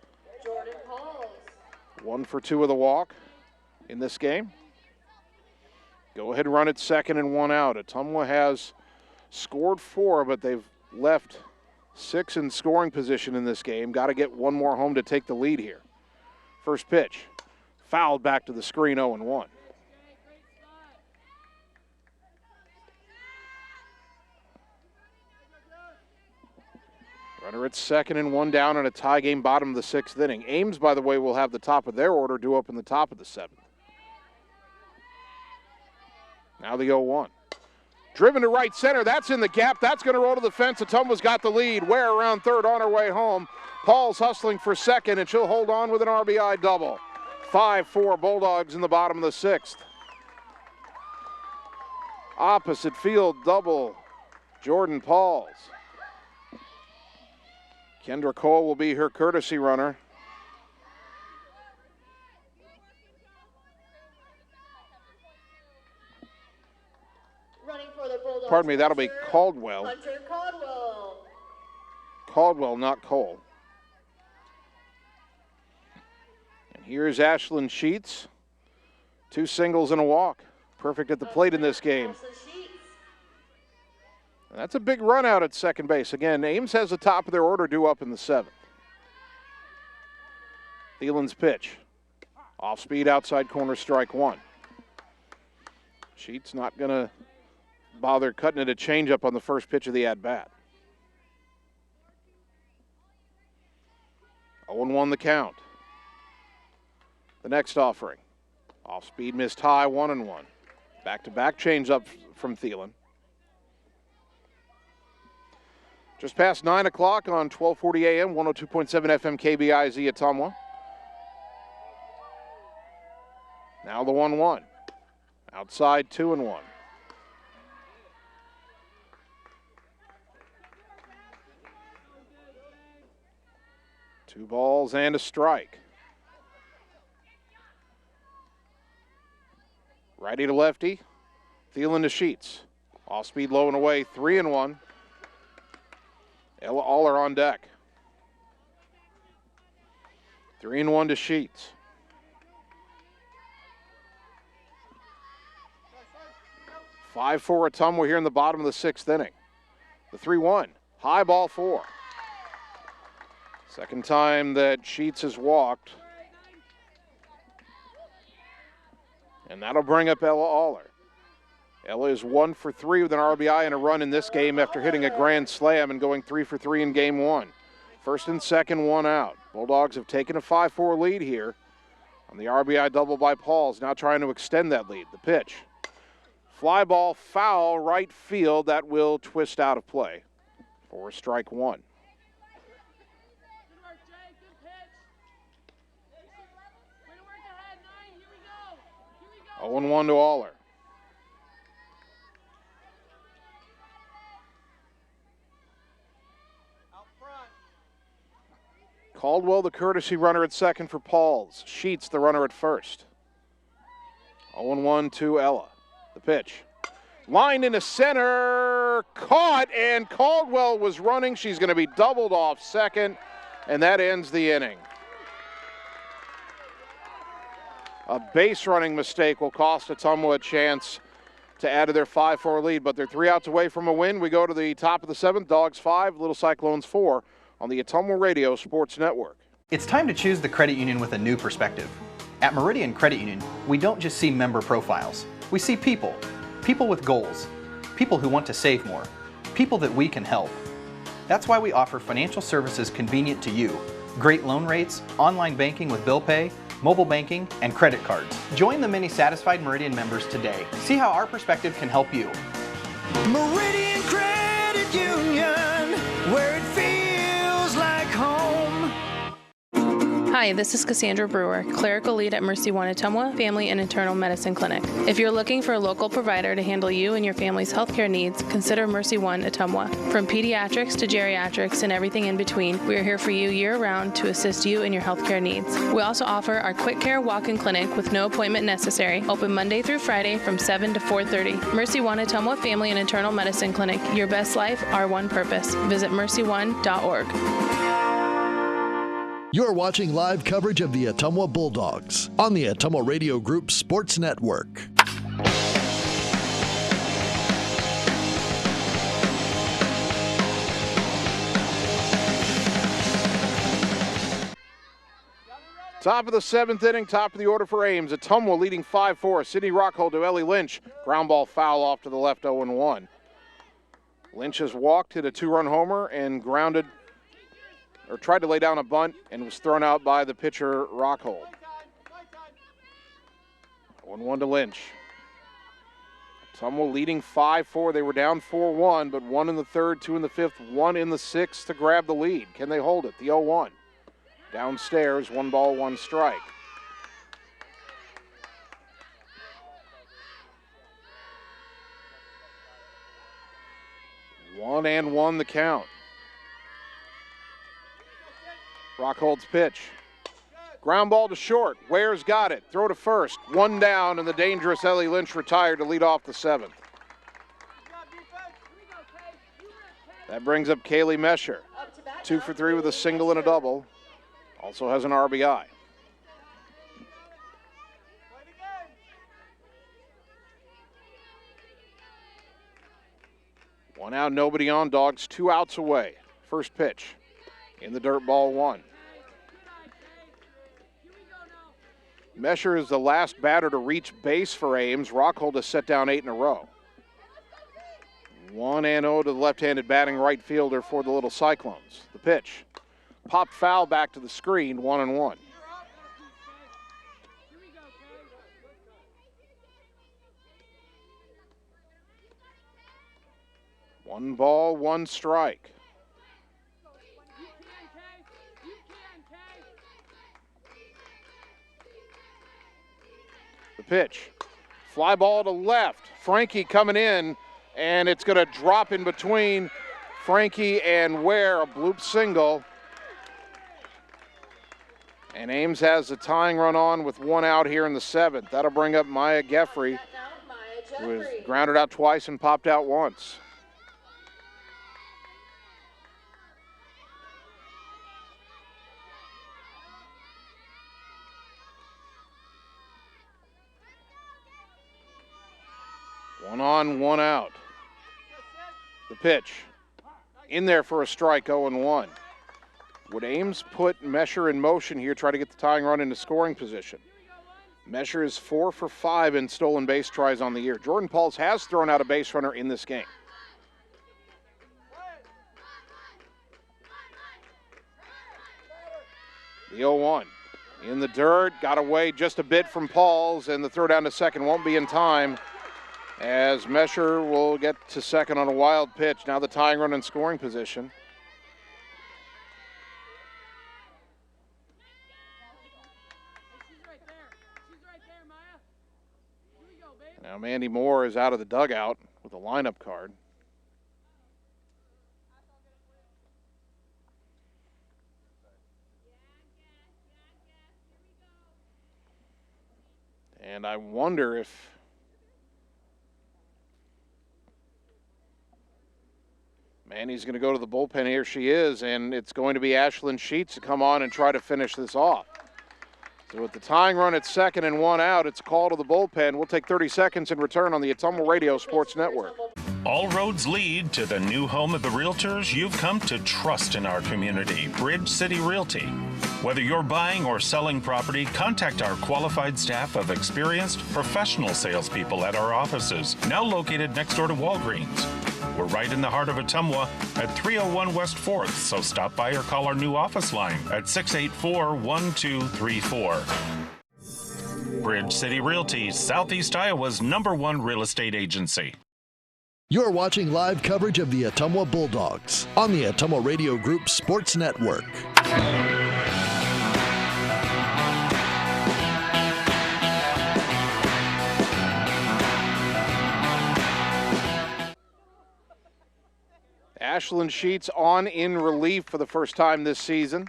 Speaker 2: 1 for 2 of the walk in this game. Go ahead run at second and 1 out. Ottumwa has scored 4, but they've left 6 in scoring position in this game. Got to get 1 more home to take the lead here. First pitch, fouled back to the screen, 0-1. Runner at second and 1 down in a tie game, bottom of the 6th inning. Ames, by the way, will have the top of their order due up in the top of the 7th. Now the 0-1. Driven to right center. That's in the gap. That's going to roll to the fence. Ottumwa's got the lead. Ware around third on her way home. Paul's hustling for second, and she'll hold on with an RBI double. 5-4 Bulldogs in the bottom of the 6th. Opposite field double, Jordan Pauls. Kendra Cole will be her courtesy runner. Pardon me, that'll be Caldwell.
Speaker 3: Hunter Caldwell.
Speaker 2: Caldwell, not Cole. And here's Ashlyn Sheets. 2 singles and a walk. Perfect at the plate in this game. And that's a big run out at second base. Again, Ames has the top of their order due up in the 7th. Thielen's pitch. Off speed, outside corner, strike 1. Sheets not going to bother cutting it a changeup on the first pitch of the at-bat. 0-1 the count. The next offering. Off speed, missed high, 1-1. Back-to-back changeup from Thielen. Just past 9 o'clock on 1240 AM, 102.7 FM KBIZ Ottumwa. Now the 1-1. Outside, 2-1. Two balls and a strike. Righty to lefty. Thielen to Sheets. Off speed, low and away, 3-1. Ella Aller on deck. 3-1 to Sheets. Five for Ottumwa here in the bottom of the 6th inning. The 3-1. High ball 4. Second time that Sheets has walked. And that'll bring up Ella Aller. Ella is 1 for 3 with an RBI and a run in this game after hitting a grand slam and going 3 for 3 in game 1. First and second, 1 out. Bulldogs have taken a 5-4 lead here on the RBI double by Pauls, now trying to extend that lead. The pitch. Fly ball foul, right field. That will twist out of play for strike 1. 0-1 to Aller. Caldwell, the courtesy runner at second for Pauls. Sheets, the runner at first. 0-1 to Ella. The pitch. Line into center. Caught, and Caldwell was running. She's going to be doubled off second, and that ends the inning. A base running mistake will cost Ottumwa a chance to add to their 5-4 lead, but they're 3 outs away from a win. We go to the top of the 7th. Dogs 5, Little Cyclones 4 on the Ottumwa Radio Sports Network.
Speaker 8: It's time to choose the credit union with a new perspective. At Meridian Credit Union, we don't just see member profiles. We see people. People with goals. People who want to save more. People that we can help. That's why we offer financial services convenient to you. Great loan rates, online banking with bill pay, mobile banking, and credit cards. Join the many satisfied Meridian members today. See how our perspective can help you.
Speaker 9: Meridian Credit Union, where it feels like home.
Speaker 13: Hi, this is Cassandra Brewer, clerical lead at Mercy One Ottumwa Family and Internal Medicine Clinic. If you're looking for a local provider to handle you and your family's healthcare needs, consider Mercy One Ottumwa. From pediatrics to geriatrics and everything in between, we are here for you year-round to assist you in your healthcare needs. We also offer our Quick Care Walk-in Clinic with no appointment necessary, open Monday through Friday from 7 to 4:30. Mercy One Ottumwa Family and Internal Medicine Clinic. Your best life, our one purpose. Visit mercyone.org.
Speaker 1: You're watching live coverage of the Ottumwa Bulldogs on the Ottumwa Radio Group Sports Network.
Speaker 2: Top of the seventh inning, top of the order for Ames. Ottumwa leading 5-4. Sydney Rockhold to Ellie Lynch. Ground ball foul off to the left, 0-1. Lynch has walked, hit a two-run homer, and grounded or tried to lay down a bunt and was thrown out by the pitcher Rockhold. 1-1 to Lynch. Ottumwa leading 5-4. They were down 4-1, but 1 in the third, 2 in the fifth, 1 in the sixth to grab the lead. Can they hold it? The 0-1. Downstairs, 1 ball, 1 strike. One and one the count. Rockhold's pitch. Ground ball to short. Ware's got it. Throw to first. 1 down, and the dangerous Ellie Lynch retired to lead off the seventh. That brings up Kaylee Mesher. 2 for 3 with a single and a double. Also has an RBI. One out, nobody on. Dogs 2 outs away. First pitch in the dirt, ball 1. Mesher is the last batter to reach base for Ames. Rockhold has set down 8 in a row. 1-0 to the left-handed batting right fielder for the little Cyclones. The pitch. Popped foul back to the screen, 1-1. One ball, 1 strike. The pitch. Fly ball to left. Frankie coming in, and it's going to drop in between Frankie and Ware, a bloop single. And Ames has the tying run on with 1 out here in the seventh. That'll bring up Maya Geffrey, who was grounded out twice and popped out once. One on, 1 out. The pitch. In there for a strike, 0-1. Would Ames put Mesher in motion here, try to get the tying run into scoring position? Mesher is 4 for 5 in stolen base tries on the year. Jordan Pauls has thrown out a base runner in this game. The 0-1. In the dirt, got away just a bit from Pauls, and the throw down to second won't be in time, as Mesher will get to second on a wild pitch. Now the tying run in scoring position. Now Mandy Moore is out of the dugout with a lineup card. And I wonder if Mandy's going to go to the bullpen. Here she is, and it's going to be Ashlyn Sheets to come on and try to finish this off. So with the tying run at second and 1 out, it's a call to the bullpen. We'll take 30 seconds and return on the Ottumwa Radio Sports Network.
Speaker 4: All roads lead to the new home of the realtors you've come to trust in our community, Bridge City Realty. Whether you're buying or selling property, contact our qualified staff of experienced professional salespeople at our offices, now located next door to Walgreens. We're right in the heart of Ottumwa at 301 West 4th, so stop by or call our new office line at 684-1234. Bridge City Realty, Southeast Iowa's #1 real estate agency.
Speaker 1: You're watching live coverage of the Ottumwa Bulldogs on the Ottumwa Radio Group Sports Network.
Speaker 2: Ashlyn Sheets on in relief for the first time this season.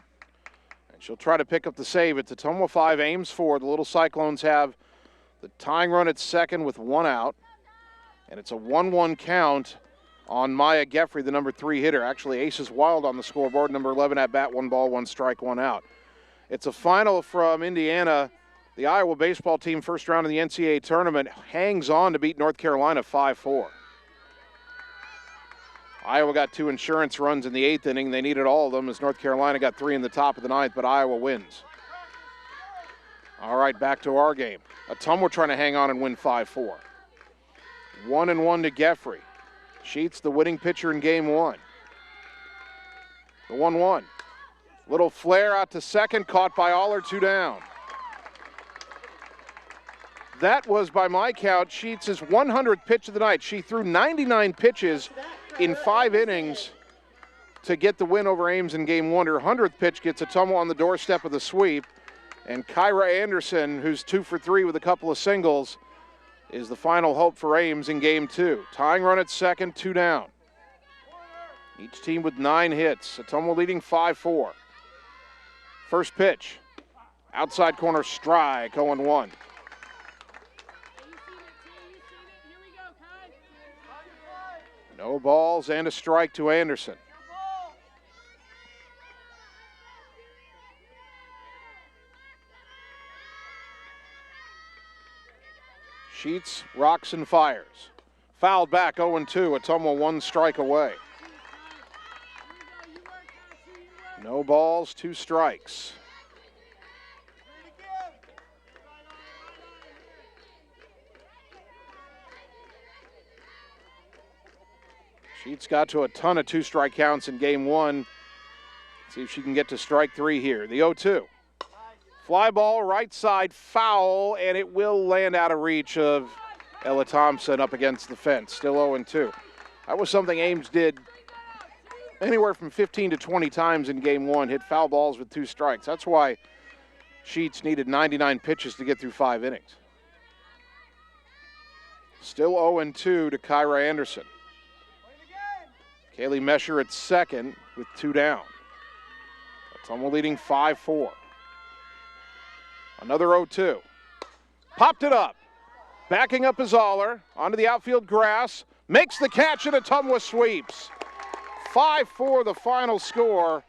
Speaker 2: And she'll try to pick up the save. It's Ottumwa 5, Ames 4. The Little Cyclones have the tying run at second with 1 out. And it's a 1-1 count on Maya Geffrey, the #3 hitter. Actually, Aces Wild on the scoreboard, number 11 at bat, 1 ball, 1 strike, 1 out. It's a final from Indiana. The Iowa baseball team, first round of the NCAA tournament, hangs on to beat North Carolina 5-4. Iowa got 2 insurance runs in the 8th inning. They needed all of them as North Carolina got 3 in the top of the 9th, but Iowa wins. All right, back to our game. Ottumwa trying to hang on and win 5-4. 1-1 to Geffrey. Sheets the winning pitcher in game 1. The 1-1. Little flare out to second, caught by Aller, 2 down. That was, by my count, Sheets' 100th pitch of the night. She threw 99 pitches in 5 innings to get the win over Ames in game 1. Her 100th pitch gets Ottumwa on the doorstep of the sweep. And Kyra Anderson, who's 2 for 3 with a couple of singles, is the final hope for Ames in game 2. Tying run at second, 2 down. Each team with 9 hits. Ottumwa leading 5-4. First pitch. Outside corner strike, 0-1. No balls and a strike to Anderson. Sheets rocks and fires. Fouled back, 0-2. Ottumwa 1 strike away. No balls, 2 strikes. Sheets got to a ton of 2-strike counts in game 1. See if she can get to strike 3 here. The 0-2. Fly ball, right side, foul, and it will land out of reach of Ella Thompson up against the fence. Still 0-2. That was something Ames did anywhere from 15 to 20 times in game 1, hit foul balls with 2 strikes. That's why Sheets needed 99 pitches to get through 5 innings. Still 0-2 to Kyra Anderson. Kaylee Mesher at second with 2 down. Ottumwa leading 5-4. Another 0-2. Popped it up. Backing up is Aller. Onto the outfield grass. Makes the catch and Ottumwa sweeps. 5-4 the final score.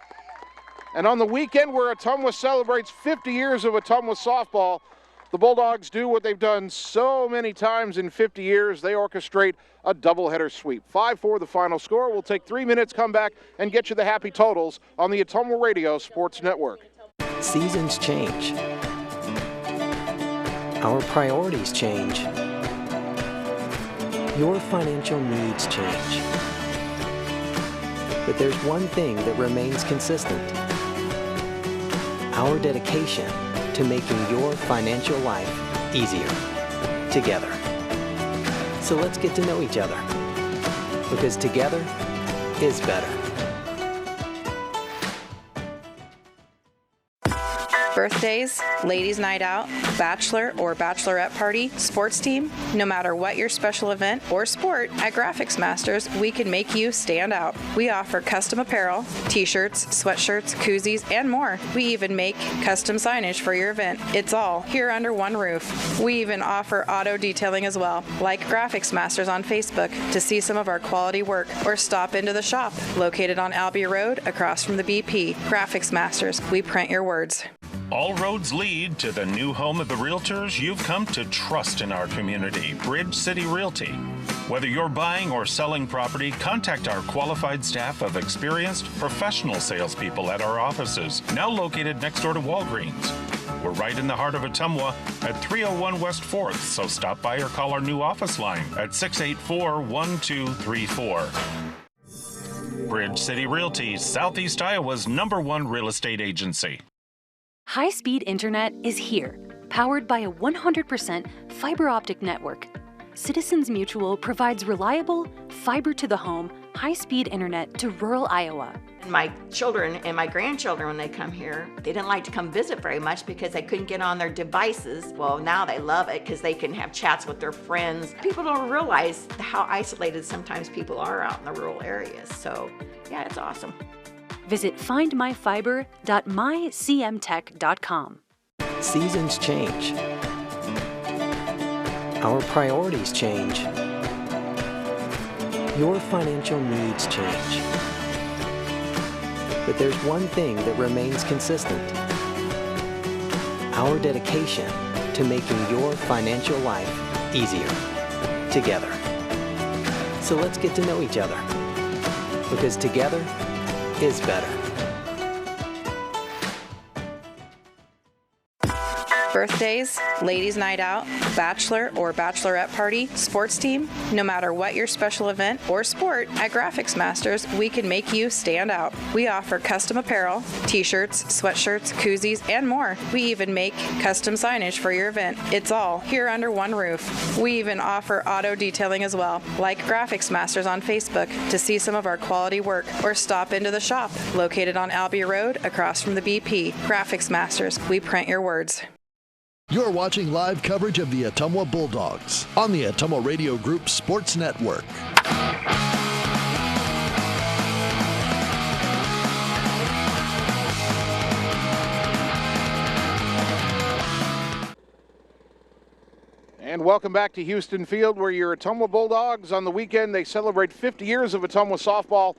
Speaker 2: And on the weekend where Ottumwa celebrates 50 years of Ottumwa softball, the Bulldogs do what they've done so many times in 50 years. They orchestrate a doubleheader sweep. 5-4 the final score. We'll take 3 minutes, come back, and get you the happy totals on the Ottumwa Radio Sports Network.
Speaker 5: Seasons change. Our priorities change. Your financial needs change. But there's one thing that remains consistent. Our dedication to making your financial life easier together. So let's get to know each other, because together is better.
Speaker 7: Birthdays, ladies' night out, bachelor or bachelorette party, sports team, no matter what your special event or sport, at Graphics Masters, we can make you stand out. We offer custom apparel, t-shirts, sweatshirts, koozies, and more. We even make custom signage for your event. It's all here under one roof. We even offer auto detailing as well. Like Graphics Masters on Facebook to see some of our quality work, or stop into the shop located on Albee Road across from the BP. Graphics Masters, we print your words.
Speaker 4: All roads lead to the new home of the realtors you've come to trust in our community, Bridge City Realty. Whether you're buying or selling property, contact our qualified staff of experienced professional salespeople at our offices, now located next door to Walgreens. We're right in the heart of Ottumwa at 301 West 4th, so stop by or call our new office line at 684-1234. Bridge City Realty, Southeast Iowa's #1 real estate agency.
Speaker 14: High-speed internet is here, powered by a 100% fiber optic network. Citizens Mutual provides reliable, fiber-to-the-home, high-speed internet to rural Iowa.
Speaker 15: My children and my grandchildren, when they come here, they didn't like to come visit very much because they couldn't get on their devices. Well, now they love it because they can have chats with their friends. People don't realize how isolated sometimes people are out in the rural areas. So, yeah, it's awesome.
Speaker 14: Visit findmyfiber.mycmtech.com.
Speaker 5: Seasons change. Our priorities change. Your financial needs change. But there's one thing that remains consistent: our dedication to making your financial life easier together. So let's get to know each other, because together is better.
Speaker 7: Birthdays, ladies' night out, bachelor or bachelorette party, sports team, no matter what your special event or sport, at Graphics Masters, we can make you stand out. We offer custom apparel, t-shirts, sweatshirts, koozies, and more. We even make custom signage for your event. It's all here under one roof. We even offer auto detailing as well. Like Graphics Masters on Facebook to see some of our quality work, or stop into the shop located on Albee Road across from the BP. Graphics Masters, we print your words.
Speaker 1: You're watching live coverage of the Ottumwa Bulldogs on the Ottumwa Radio Group Sports Network.
Speaker 2: And welcome back to Houston Field, where your Ottumwa Bulldogs, on the weekend, they celebrate 50 years of Ottumwa softball.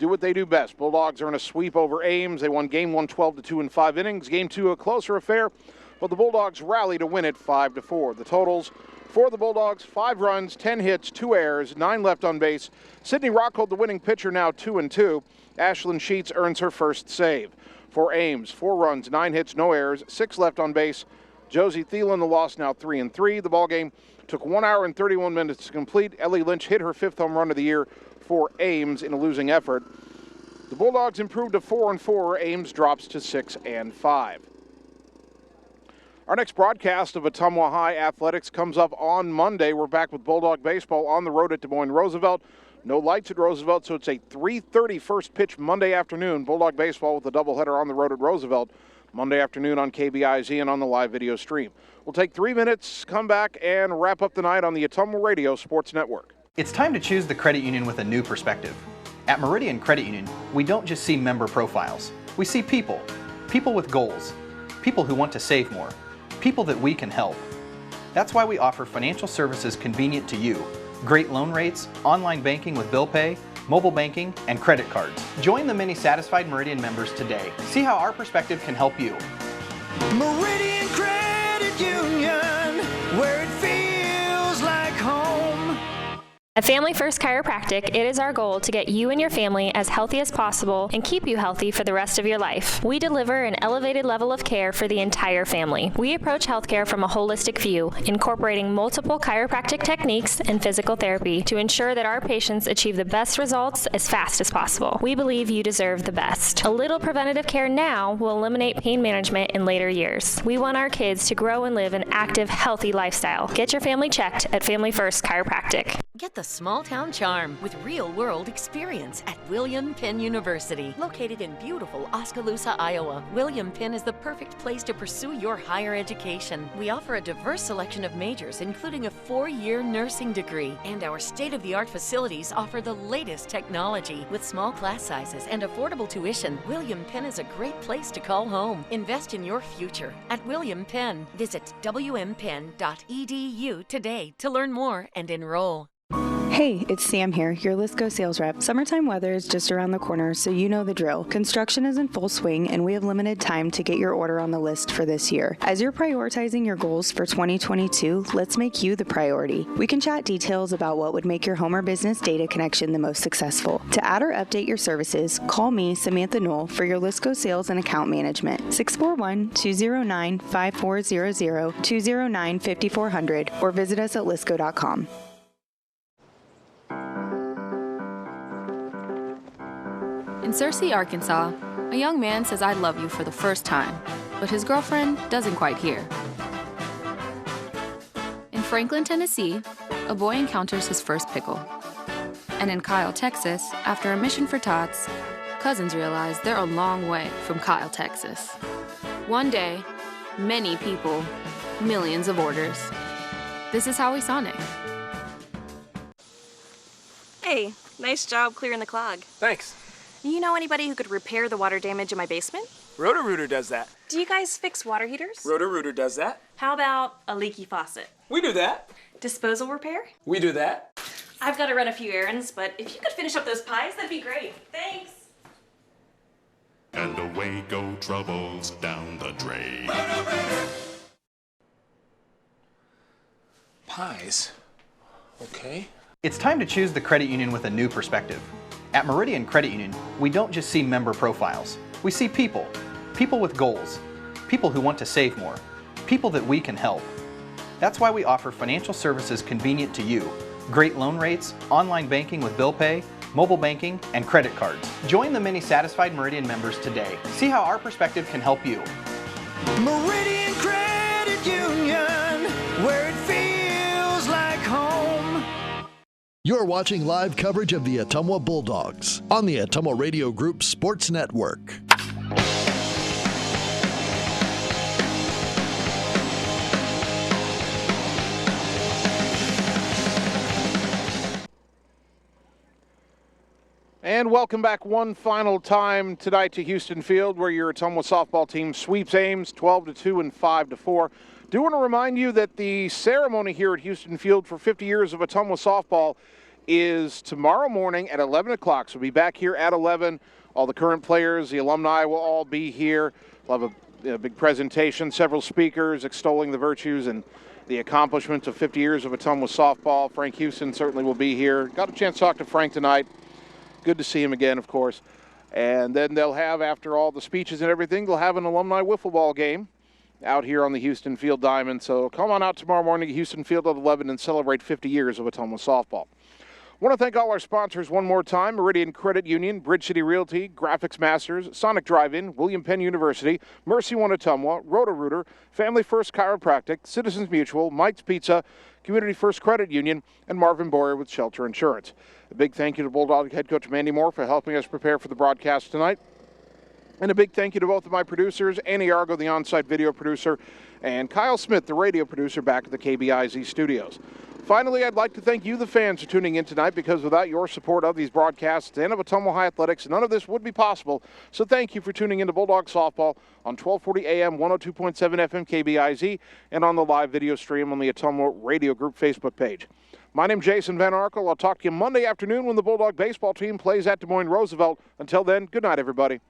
Speaker 2: Do what they do best. Bulldogs are in a sweep over Ames. They won Game 1 12-2 in 5 innings. Game 2 a closer affair, but the Bulldogs rally to win it 5-4. The totals for the Bulldogs: 5 runs, 10 hits, 2 errors, 9 left on base. Sydney Rockhold, the winning pitcher, now 2-2. Ashlyn Sheets earns her first save. For Ames, 4 runs, 9 hits, no errors, 6 left on base. Josie Thielen, the loss, now 3-3. The ballgame took 1 hour and 31 minutes to complete. Ellie Lynch hit her 5th home run of the year for Ames in a losing effort. The Bulldogs improved to 4-4. Ames drops to 6-5. Our next broadcast of Ottumwa High Athletics comes up on Monday. We're back with Bulldog baseball on the road at Des Moines Roosevelt. No lights at Roosevelt, so it's a 3:30 first pitch Monday afternoon. Bulldog baseball with a doubleheader on the road at Roosevelt Monday afternoon on KBIZ and on the live video stream. We'll take 3 minutes, come back, and wrap up the night on the Ottumwa Radio Sports Network.
Speaker 8: It's time to choose the credit union with a new perspective. At Meridian Credit Union, we don't just see member profiles. We see people. People with goals. People who want to save more. People that we can help. That's why we offer financial services convenient to you. Great loan rates, online banking with bill pay, mobile banking, and credit cards. Join the many satisfied Meridian members today. See how our perspective can help you.
Speaker 9: Meridian Credit Union, where it feels like home.
Speaker 16: At Family First Chiropractic, it is our goal to get you and your family as healthy as possible and keep you healthy for the rest of your life. We deliver an elevated level of care for the entire family. We approach healthcare from a holistic view, incorporating multiple chiropractic techniques and physical therapy to ensure that our patients achieve the best results as fast as possible. We believe you deserve the best. A little preventative care now will eliminate pain management in later years. We want our kids to grow and live an active, healthy lifestyle. Get your family checked at Family First Chiropractic.
Speaker 10: Get the small town charm with real-world experience at William Penn University. Located in beautiful Oskaloosa, Iowa, William Penn is the perfect place to pursue your higher education. We offer a diverse selection of majors, including a 4-year nursing degree, and our state-of-the-art facilities offer the latest technology. With small class sizes and affordable tuition, William Penn is a great place to call home. Invest in your future at William Penn. Visit wmpenn.edu today to learn more and enroll.
Speaker 17: Hey, it's Sam here, your Lisco sales rep. Summertime weather is just around the corner, so you know the drill. Construction is in full swing, and we have limited time to get your order on the list for this year. As you're prioritizing your goals for 2022, let's make you the priority. We can chat details about what would make your home or business data connection the most successful. To add or update your services, call me, Samantha Knoll, for your Lisco sales and account management. 641-209-5400, 209-5400, or visit us at lisco.com.
Speaker 11: In Searcy, Arkansas, a young man says I love you for the first time, but his girlfriend doesn't quite hear. In Franklin, Tennessee, a boy encounters his first pickle. And in Kyle, Texas, after a mission for tots, cousins realize they're a long way from Kyle, Texas. One day, many people, millions of orders. This is Howie Sonic.
Speaker 18: Hey, nice job clearing the clog.
Speaker 19: Thanks.
Speaker 18: You know anybody who could repair the water damage in my basement?
Speaker 19: Roto-Rooter does that.
Speaker 18: Do you guys fix water heaters?
Speaker 19: Roto-Rooter does that.
Speaker 18: How about a leaky faucet?
Speaker 19: We do that.
Speaker 18: Disposal repair?
Speaker 19: We do that.
Speaker 18: I've got to run a few errands, but if you could finish up those pies, that'd be great. Thanks.
Speaker 20: And away go troubles down the drain.
Speaker 19: Pies. Okay.
Speaker 8: It's time to choose the credit union with a new perspective. At Meridian Credit Union, we don't just see member profiles. We see people. People with goals. People who want to save more. People that we can help. That's why we offer financial services convenient to you. Great loan rates, online banking with bill pay, mobile banking, and credit cards. Join the many satisfied Meridian members today. See how our perspective can help you.
Speaker 9: Meridian Credit Union, where it feels like home.
Speaker 1: You're watching live coverage of the Ottumwa Bulldogs on the Ottumwa Radio Group Sports Network.
Speaker 2: And welcome back one final time tonight to Houston Field, where your Ottumwa softball team sweeps Ames 12-2 and 5-4. Do want to remind you that the ceremony here at Houston Field for 50 years of Ottumwa softball is tomorrow morning at 11 o'clock. So we'll be back here at 11. All the current players, the alumni will all be here. We'll have a big presentation, several speakers extolling the virtues and the accomplishments of 50 years of Ottumwa softball. Frank Houston certainly will be here. Got a chance to talk to Frank tonight. Good to see him again, of course. And then they'll have, after all the speeches and everything, they'll have an alumni wiffle ball game out here on the Houston Field Diamond. So come on out tomorrow morning to Houston Field at 11 and celebrate 50 years of Ottumwa softball. I want to thank all our sponsors one more time: Meridian Credit Union, Bridge City Realty, Graphics Masters, Sonic Drive-In, William Penn University, Mercy One Ottumwa, Roto-Rooter, Family First Chiropractic, Citizens Mutual, Mike's Pizza, Community First Credit Union, and Marvin Boyer with Shelter Insurance. A big thank you to Bulldog head coach Mandy Moore for helping us prepare for the broadcast tonight. And a big thank you to both of my producers, Annie Argo, the on-site video producer, and Kyle Smith, the radio producer, back at the KBIZ studios. Finally, I'd like to thank you, the fans, for tuning in tonight, because without your support of these broadcasts and of Ottumwa High Athletics, none of this would be possible. So thank you for tuning in to Bulldog Softball on 1240 AM, 102.7 FM KBIZ, and on the live video stream on the Ottumwa Radio Group Facebook page. My name's Jason Van Arkel. I'll talk to you Monday afternoon when the Bulldog baseball team plays at Des Moines Roosevelt. Until then, good night, everybody.